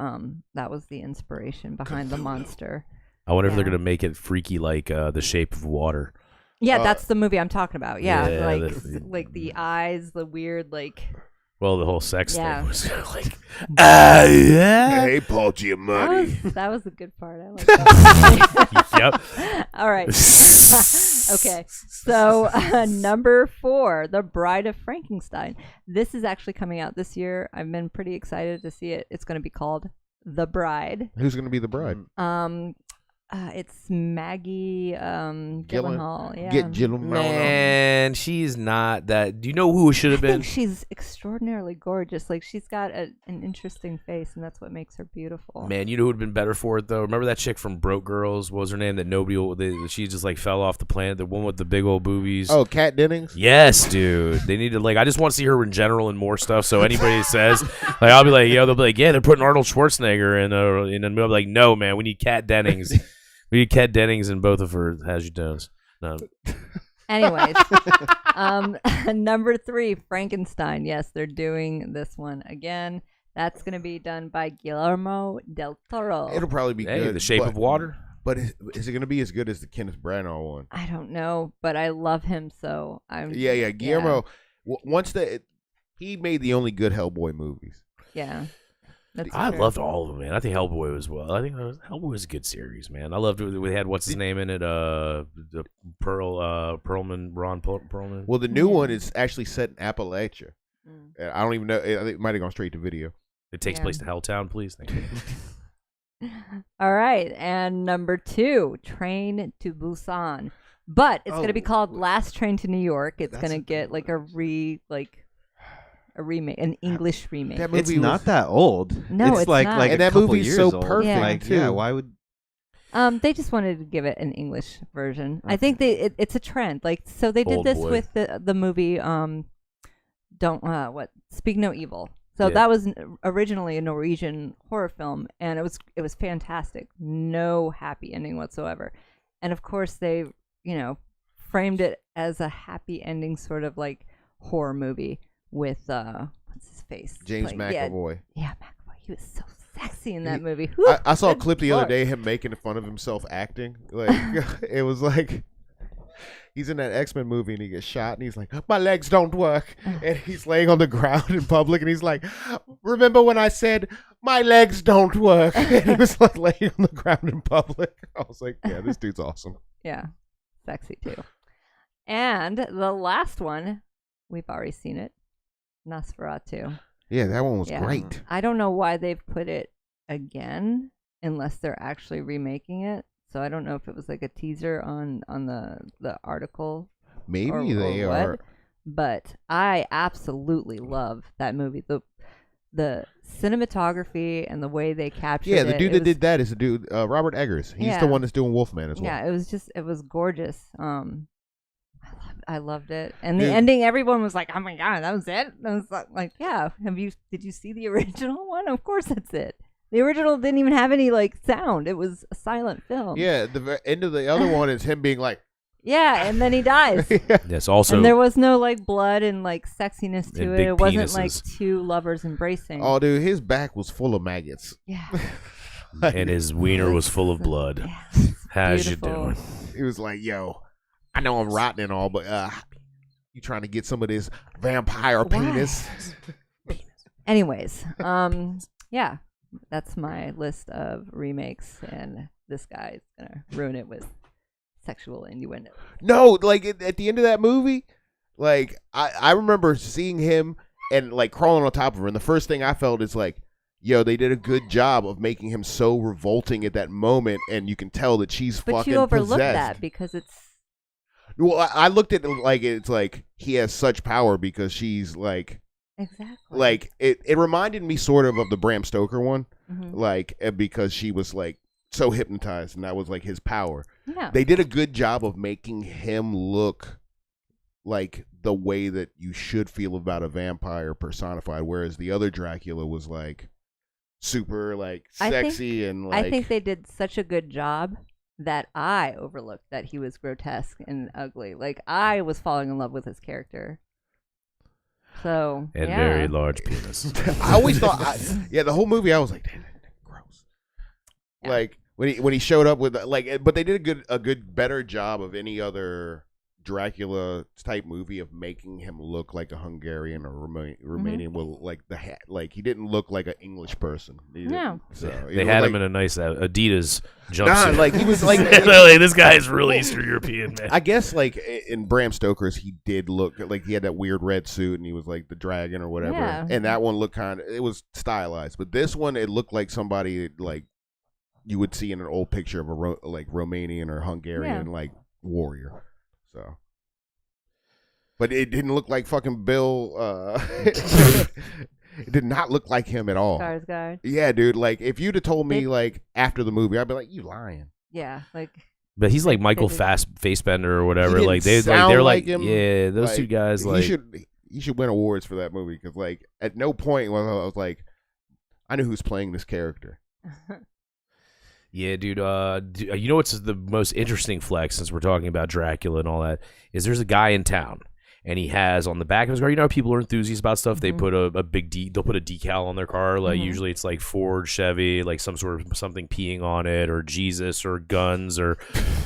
that was the inspiration behind the monster. I wonder if they're Yeah. gonna make it freaky like The Shape of Water. Yeah, that's the movie I'm talking about. Yeah, Yeah, like the eyes, the weird like. Well, the whole sex Yeah. thing was like, yeah. Hey, Paul Giamatti. That was a good part. I like that. Yep. All right. Okay. So number 4, The Bride of Frankenstein. This is actually coming out this year. I've been pretty excited to see it. It's going to be called The Bride. Who's going to be the bride? It's Maggie Gyllenhaal. Yeah. Get Gyllenhaal. Man, she's not that. Do you know who it should have I been? think she's extraordinarily gorgeous. Like she's got an interesting face, and that's what makes her beautiful. Man, you know who would have been better for it though? Remember that chick from Broke Girls? What was her name? That she just like fell off the planet. The one with the big old boobies. Oh, Kat Dennings? Yes, dude. They need to I just want to see her in general and more stuff. So anybody says I'll be like, they'll be like, yeah, they're putting Arnold Schwarzenegger in a movie. I'm like, no, man, we need Kat Dennings. We need Kat Dennings in both of her Has You Dones. No. Anyways, number 3, Frankenstein. Yes, they're doing this one again. That's going to be done by Guillermo del Toro. It'll probably be Hey, good. The Shape of Water. But is it going to be as good as the Kenneth Branagh one? I don't know, but I love him, so I'm. Yeah. Guillermo, he made the only good Hellboy movies. Yeah. That's I true. loved all of them, man. I think Hellboy was I think Hellboy was a good series, man. I loved it. We had what's his name in it? The Perlman, Ron Perlman. Well, the new one is actually set in Appalachia. I don't even know. I think it might have gone straight to video. It takes place in Helltown, please. Thank you. All right, and number 2, Train to Busan, but it's going to be called Last Train to New York. It's going to get like a remake, an English remake. That It's movie not that old. No, it's it's like not. like And a that couple movie's years so old. perfect, Yeah. Like, too. yeah, why would? They just wanted to give it an English version. I think it's a trend. Like, so they did Old this boy. with the movie Speak No Evil. So Yeah. that was originally a Norwegian horror film, and it was fantastic. No happy ending whatsoever. And of course they, framed it as a happy ending sort of like horror movie with what's his face? James Playing- McAvoy. Yeah, McAvoy. He was so sexy in that movie. I saw a Good clip the other Lord. day him making fun of himself acting. Like it was like he's in that X-Men movie and he gets shot and he's like, my legs don't work, and he's laying on the ground in public and he's like, remember when I said my legs don't work? And he was like laying on the ground in public. I was like, yeah, this dude's awesome. Yeah, sexy too. And the last one, we've already seen it, Nosferatu. Yeah, that one was Yeah. great. I don't know why they've put it again, unless they're actually remaking it. So I don't know if it was like a teaser on the article. Maybe or they what, are. But I absolutely love that movie. The cinematography and the way they captured it. Yeah, the dude that was- did that is the dude Robert Eggers. He's Yeah. the one that's doing Wolfman as well. Yeah, it was gorgeous. I loved it, and the Dude. ending. Everyone was like, "Oh my god, that was it!" I was like, "Yeah, did you see the original one? Of course, that's it. The original didn't even have any like sound. It was a silent film." Yeah, the end of the other one is him being like, Yeah, and then he dies. Yes. Also, And there was no like blood and like sexiness to And it. big It wasn't like penises. two lovers embracing. Oh, dude, his back was full of maggots. Yeah. and his wiener was full of blood. Yeah, it's How's you beautiful. doing? He was like, "Yo, I know I'm rotten and all, but you trying to get some of this vampire Why? penis?" Anyways, yeah, that's my list of remakes, and this guy's gonna ruin it with sexual innuendo. No, like at the end of that movie, like I remember seeing him and like crawling on top of her, and the first thing I felt is like, yo, they did a good job of making him so revolting at that moment, and you can tell that she's But fucking you overlook possessed. that because it's Well, I looked at it like it's like he has such power because she's like exactly it reminded me sort of the Bram Stoker one, Mhm. like because she was like so hypnotized, and that was like his power. Yeah. They did a good job of making him look like the way that you should feel about a vampire personified, whereas the other Dracula was like super like I think- sexy and like I think they did such a good job that I overlooked that he was grotesque and ugly. Like I was falling in love with his character. So And yeah. very large penis. I always thought the whole movie I was like, damn, that's gross. Yeah. Like when he showed up with like, but they did a good better job of any other Dracula type movie of making him look like a Hungarian or Romanian with like the hat. Like he didn't look like an English person. No. So They had him in a nice Adidas jumpsuit. Nah, like he was like Like, this guy is really Eastern European, man. I guess like in Bram Stoker's, he did look like he had that weird red suit and he was like the dragon or whatever. Yeah. And that one looked it was stylized, but this one it looked like somebody like you would see in an old picture of a Romanian or Hungarian like warrior. So, but it didn't look like fucking Bill. It did not look like him at all. Skarsgård. Yeah, dude. Like if you'd have told me like after the movie, I'd be like, "You lying." Yeah, like But he's like Michael They did- Facebender or whatever. He Like didn't they're sound like, like him. yeah, those Like, two guys. Like he should win awards for that movie because like at no point was I was like, I knew who's playing this character. Yeah, dude. You know what's the most interesting flex, since we're talking about Dracula and all that, is there's a guy in town, and he has on the back of his car. You know, how people are enthusiasts about stuff. They put a big they'll put a decal on their car. Like usually it's like Ford, Chevy, like some sort of something peeing on it, or Jesus, or guns, or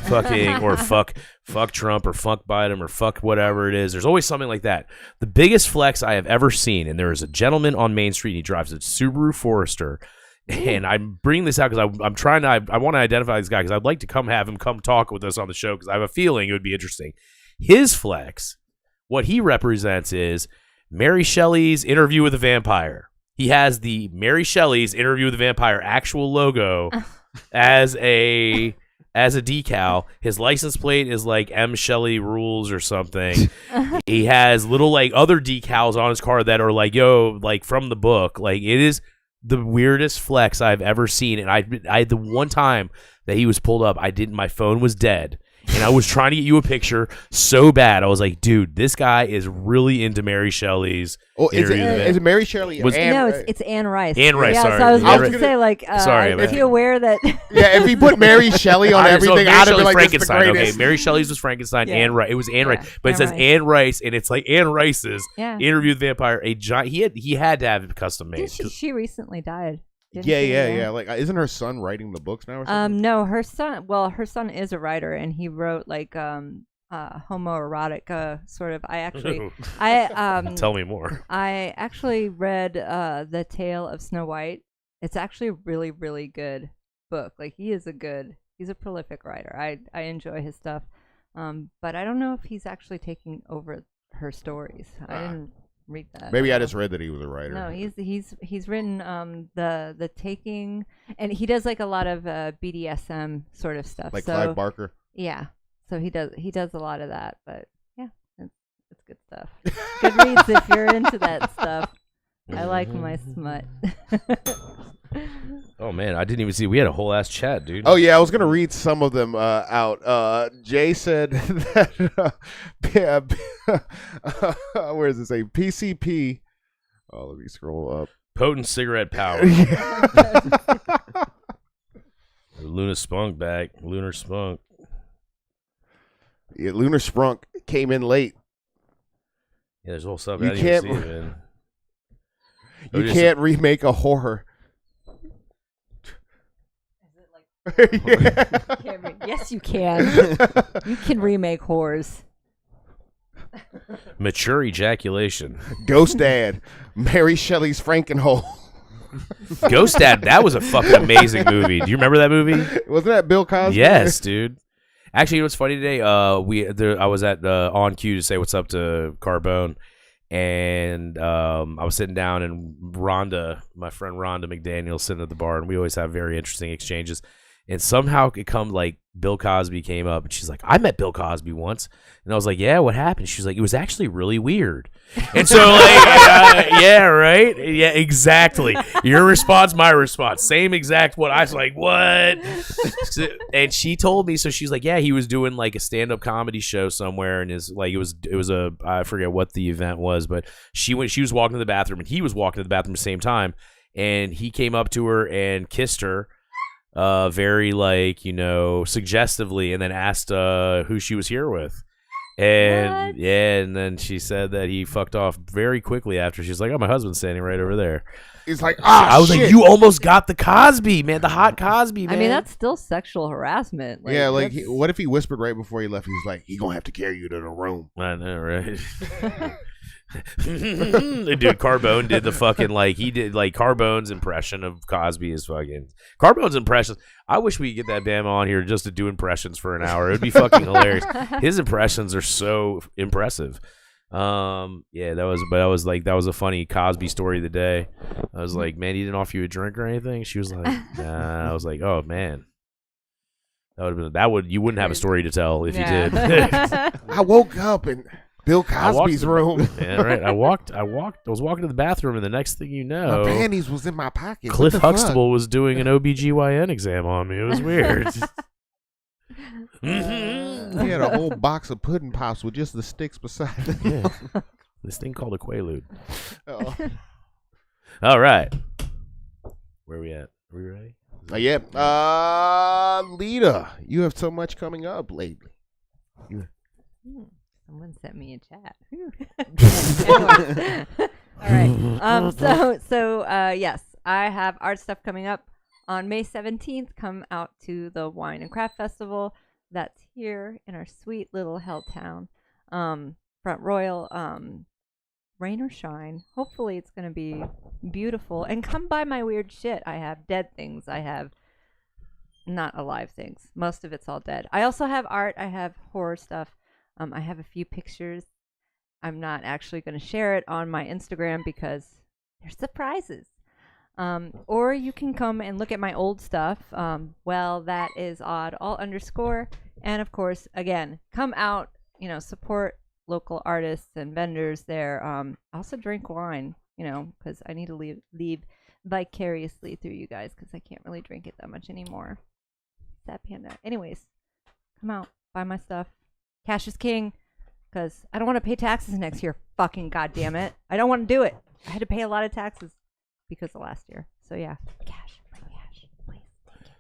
fucking, or fuck Trump, or fuck Biden, or fuck whatever it is. There's always something like that. The biggest flex I have ever seen, and there is a gentleman on Main Street. And he drives a Subaru Forester. And I'm bringing this out because I'm trying to I want to identify this guy because I'd like to have him come talk with us on the show because I have a feeling it would be interesting. His flex, what he represents is Mary Shelley's Interview with a Vampire. He has the Mary Shelley's Interview with a Vampire actual logo as a decal. His license plate is like M. Shelley Rules or something. He has little like other decals on his car that are like, yo, like from the book. Like it is the weirdest flex I've ever seen. And I the one time that he was pulled up, my phone was dead. And I was trying to get you a picture so bad. I was like, dude, this guy is really into Mary Shelley's. Oh, is Interview with it Mary Shelley? Was- no, it's Anne Rice. Anne Rice, Yeah, sorry. so I was Anne about to Rice. say like, Sorry, is man. he aware that? Yeah, if he put Mary Shelley on everything, Mary I'd have been Shelley's like, this is the Frankenstein. Okay, greatest. Mary Shelley's was Frankenstein. Yeah. Anne Rice. It was Anne Rice, Yeah, but it Anne says Rice. Anne Rice, and it's like Anne Rice's Yeah. Interview with the Vampire. A giant. He had to have it custom made. Didn't she recently died. Didn't Yeah, she? yeah. Like, isn't her son writing the books now or something? No, her son. Well, her son is a writer, and he wrote like homoerotic sort of. Tell me more. I actually read the Tale of Snow White. It's actually a really, really good book. Like he's a prolific writer. I enjoy his stuff. But I don't know if he's actually taking over her stories. I didn't read that. Maybe I just read that he was a writer. No, he's written the Taking, and he does like a lot of BDSM sort of stuff. Like so, Clive Barker. Yeah, so he does a lot of that. But yeah, it's good stuff. Good reads if you're into that stuff. I like my smut. Oh man, I didn't even see. We had a whole ass chat, dude. Oh yeah, I was gonna read some of them out. Jay said that where does it say PCP? Oh, let me scroll up. Potent cigarette power. Luna Spunk back. Lunar Spunk. Yeah, Lunar Sprunk came in late. Yeah, there's a whole stuff. You I didn't even can't- see it, man. You can't remake a horror. Yeah. Yes, you can. You can remake whores. Mature ejaculation. Ghost Dad, Mary Shelley's Frankenhole. Ghost Dad, that was a fucking amazing movie. Do you remember that movie? Wasn't that Bill Cosby? Yes, dude. Actually, you know what's funny today? I was at On Cue to say what's up to Carbone, and I was sitting down, and my friend Rhonda McDaniel, sitting at the bar, and we always have very interesting exchanges. And somehow it come like Bill Cosby came up, and she's like, "I met Bill Cosby once," and I was like, "Yeah, what happened?" She's like, "It was actually really weird." And so, like, yeah, right, yeah, exactly. Your response, my response, same exact. What I was like, what? And she told me, so she's like, "Yeah, he was doing like a stand-up comedy show somewhere, and it was a I forget what the event was, but she was walking to the bathroom, and he was walking to the bathroom at the same time, and he came up to her and kissed her." Very like, you know, suggestively, and then asked who she was here with. And What? yeah, and then she said that he fucked off very quickly after. She's like, "Oh, my husband's standing right over there." It's like, ah, I was shit. like, "You almost got the Cosby, man, the hot Cosby, man." I mean, that's still sexual harassment. Yeah, like, that's- what if he whispered right before he left? He's like, he gonna have to carry you to the room. I know, right? Dude, Carbone did the fucking he did like Carbone's impression of Cosby is fucking Carbone's impressions. I wish we could get that damn on here just to do impressions for an hour. It'd be fucking hilarious. His impressions are so impressive. Yeah, that was a funny Cosby story of the day. I was like, "Man, he didn't offer you a drink or anything?" She was like, "Nah." I was like, "Oh man." You wouldn't have a story to tell if you did. I woke up in Bill Cosby's room. Yeah, right. I was walking to the bathroom, and the next thing you know, My panties was in my pocket. What Cliff the fuck? Huxtable was doing an OBGYN exam on me. It was weird. He had a whole box of pudding pops with just the sticks beside it. Yeah. This thing called a Quaalude. Oh. All right. Where are we at? Are we ready? Yeah. Lita, you have so much coming up lately. Someone sent me a chat. Anyway. All right. Yes, I have art stuff coming up on May 17th. Come out to the Wine and Craft Festival. That's here in our sweet little Helltown. Front Royal. Rain or shine. Hopefully it's going to be beautiful. And come buy my weird shit. I have dead things. I have not alive things. Most of it's all dead. I also have art. I have horror stuff. I have a few pictures. I'm not actually going to share it on my Instagram because there's surprises. Or you can come and look at my old stuff. That is odd, all _. And of course, again, come out, support local artists and vendors there. Also drink wine, because I need to leave vicariously through you guys because I can't really drink it that much anymore. Sad panda. Anyways, come out, buy my stuff. Cash is king, because I don't want to pay taxes next year. Fucking goddamn it. I don't want to do it. I had to pay a lot of taxes because of last year. So yeah, cash. Bring cash, please. Thank you.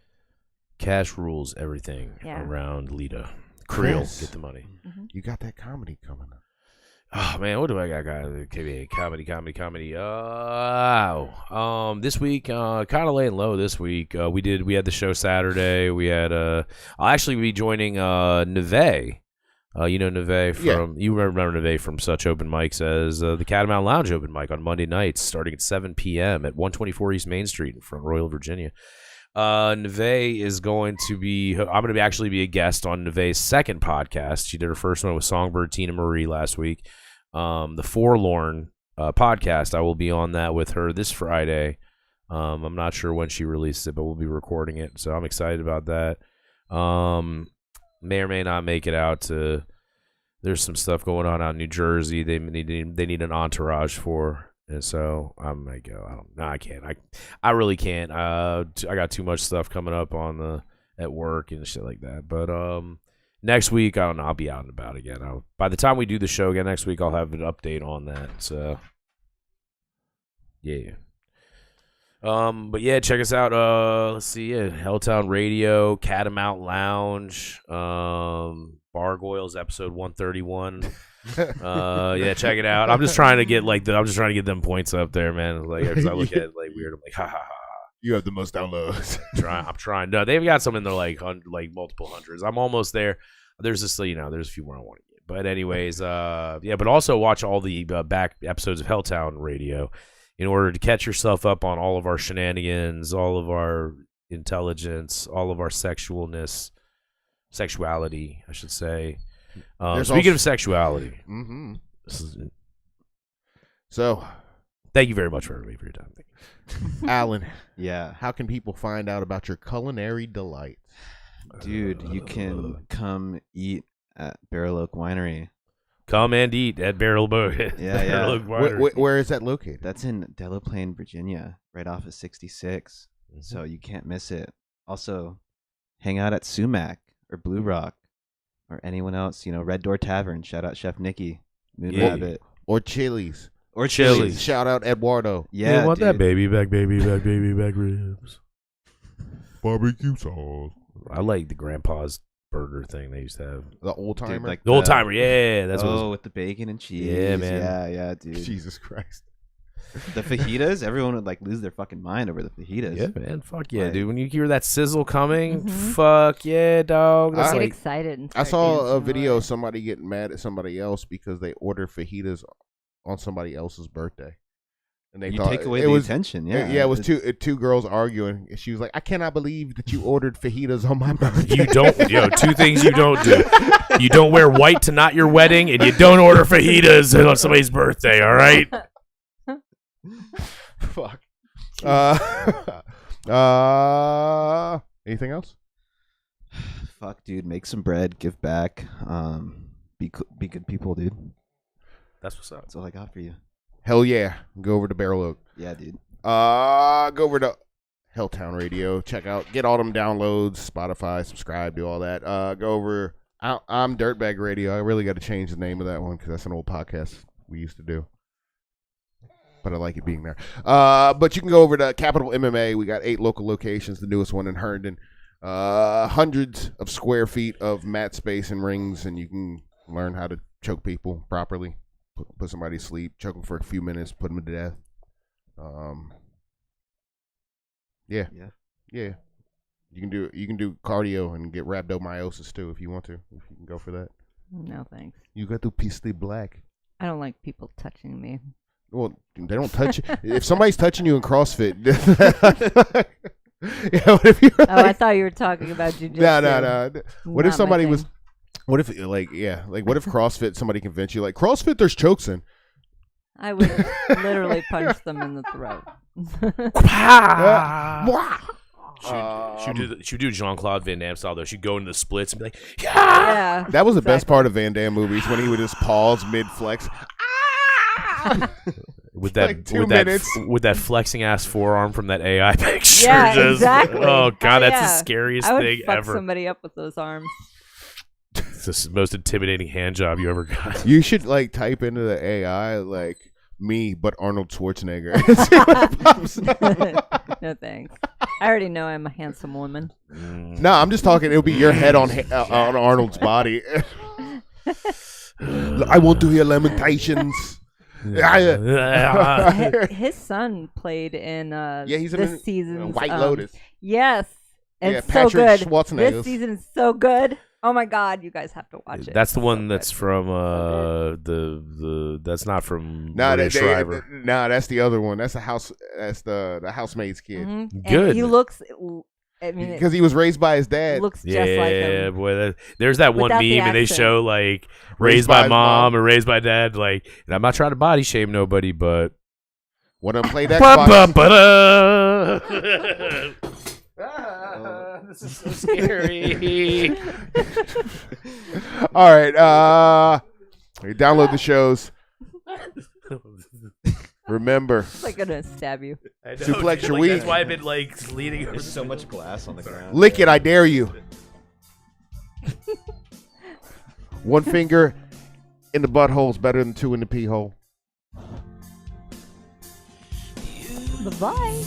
Cash rules everything around Lita. Creel, Chris, get the money. Mm-hmm. You got that comedy coming up. Oh man, what do I got? Comedy. This week, kind of laying low. This week, we had the show Saturday. We had I'll actually be joining Neve. You know Neve from you remember Neve from such open mics as the Catamount Lounge open mic on Monday nights, starting at 7 p.m. at 124 East Main Street in Front Royal, Virginia. Neve is going to be. I'm going to actually be a guest on Neve's second podcast. She did her first one with Songbird Tina Marie last week. The Forlorn podcast. I will be on that with her this Friday. I'm not sure when she releases it, but we'll be recording it, so I'm excited about that. May or may not make it out to. There's some stuff going on out in New Jersey. They need an entourage for. And so I might go. I can't. I really can't. I got too much stuff coming up at work and shit like that. But next week, I don't know. I'll be out and about again. By the time we do the show again next week, I'll have an update on that. So yeah. But yeah, check us out. Let's see. Yeah, Helltown Radio, Catamount Lounge. Bargoyles episode 131. Yeah, check it out. I'm just trying to get them points up there, man. Like, because I look at it like weird. I'm like, ha ha ha. You have the most downloads. I'm trying. No, they've got some in there like multiple hundreds. I'm almost there. There's just there's a few more I want to get. But anyways, yeah. But also watch all the back episodes of Helltown Radio in order to catch yourself up on all of our shenanigans, all of our intelligence, all of our sexuality, I should say. Speaking of sexuality, mm-hmm. So, thank you very much for everybody for your time. Allan, Yeah. how can people find out about your culinary delight? Dude, you can come eat at Barrel Oak Winery. Come and eat at Barrel Oak. Yeah. Oak Winery. Where is that located? That's in Delaplane, Virginia, right off of 66. Mm-hmm. So you can't miss it. Also, hang out at Sumac or Blue Rock or anyone else. Red Door Tavern. Shout out Chef Nikki. Moon Yeah. Rabbit. Or Chili's. Or Chili's. Shout out Eduardo. Yeah, I want dude. that baby back ribs. Barbecue sauce. I like the grandpa's burger thing they used to have. The old timer. Dude, like The old timer, yeah, that's what. It was. with the bacon and cheese. Yeah, man. Yeah, dude. Jesus Christ. The fajitas, everyone would lose their fucking mind over the fajitas. Yeah, man, fuck yeah, Like- dude. When you hear that sizzle coming, Mhm. fuck yeah, dog. That's I get like, excited. And I start saw a dancing video away. of somebody getting mad at somebody else because they ordered fajitas on somebody else's birthday. And they You thought take away it the was attention. Yeah, it was two girls arguing. She was like, "I cannot believe that you ordered fajitas on my birthday." you don't, two things you don't do. You don't wear white to not your wedding, and you don't order fajitas on somebody's birthday. All right. Fuck. Anything else? Fuck, dude. Make some bread. Give back. Be good people, dude. That's what's up. That's all I got for you. Hell yeah. Go over to Barrel Oak. Yeah, dude. Go over to Helltown Radio. Check out, get all them downloads, Spotify, subscribe, do all that. Go over. I'm Dirtbag Radio. I really got to change the name of that one because that's an old podcast we used to do. But I like it being there. But you can go over to Capital MMA. We got 8 local locations. The newest one in Herndon. Hundreds of square feet of mat space and rings, and you can learn how to choke people properly. Put somebody to sleep, choke them for a few minutes, put them to death. Yeah. You can do cardio and get rhabdomyosis too if you want to. If you can go for that. No thanks. You got to piece the black. I don't like people touching me. Well, they don't touch you. If somebody's touching you in CrossFit, yeah. What if you're I thought you were talking about jujitsu. No. What if Not my somebody was? thing. What if what if CrossFit? Somebody convinced you CrossFit? There's chokes in. I would literally punch them in the throat. She'd do Jean-Claude Van Damme style though. She'd go into the splits and be like, Yeah. That was the best part of Van Damme movies when he would just pause mid flex. with that Like 2 with minutes. with that flexing ass forearm from that AI picture. Yeah, Just- exactly. Oh god, that's the yeah. scariest I would thing fuck ever. somebody up with those arms. It's the most intimidating hand job you ever got. You should type into the AI me, but Arnold Schwarzenegger. And see what pops up. No thanks. I already know I'm a handsome woman. No, I'm just talking. It'll be your head on Arnold's body. I won't do your lamentations. His son played in he's in this season's White Lotus. Yes. And Yeah, it's so Patrick good. Schwarzenegger. This season is so good. Oh my god, you guys have to watch it. That's the one So that's good. from the that's not from No, Maria Shriver. that's the other one. That's the house. That's the housemaid's kid. Mhm. And Good. he looks. I mean, it Because he was raised by his dad. looks just Yeah, like him. boy. There's that one Without the meme, and they accent. show raised by mom or raised by dad. And I'm not trying to body shame nobody, but When I played that. This is so scary. All right. Download the shows. Remember, Like gonna stab you. I know, Suplex dude, your That's week. why I've been leaning over. There's so much glass on the ground. lick it. I dare you. One finger in the butthole is better than 2 in the pee hole. Bye bye.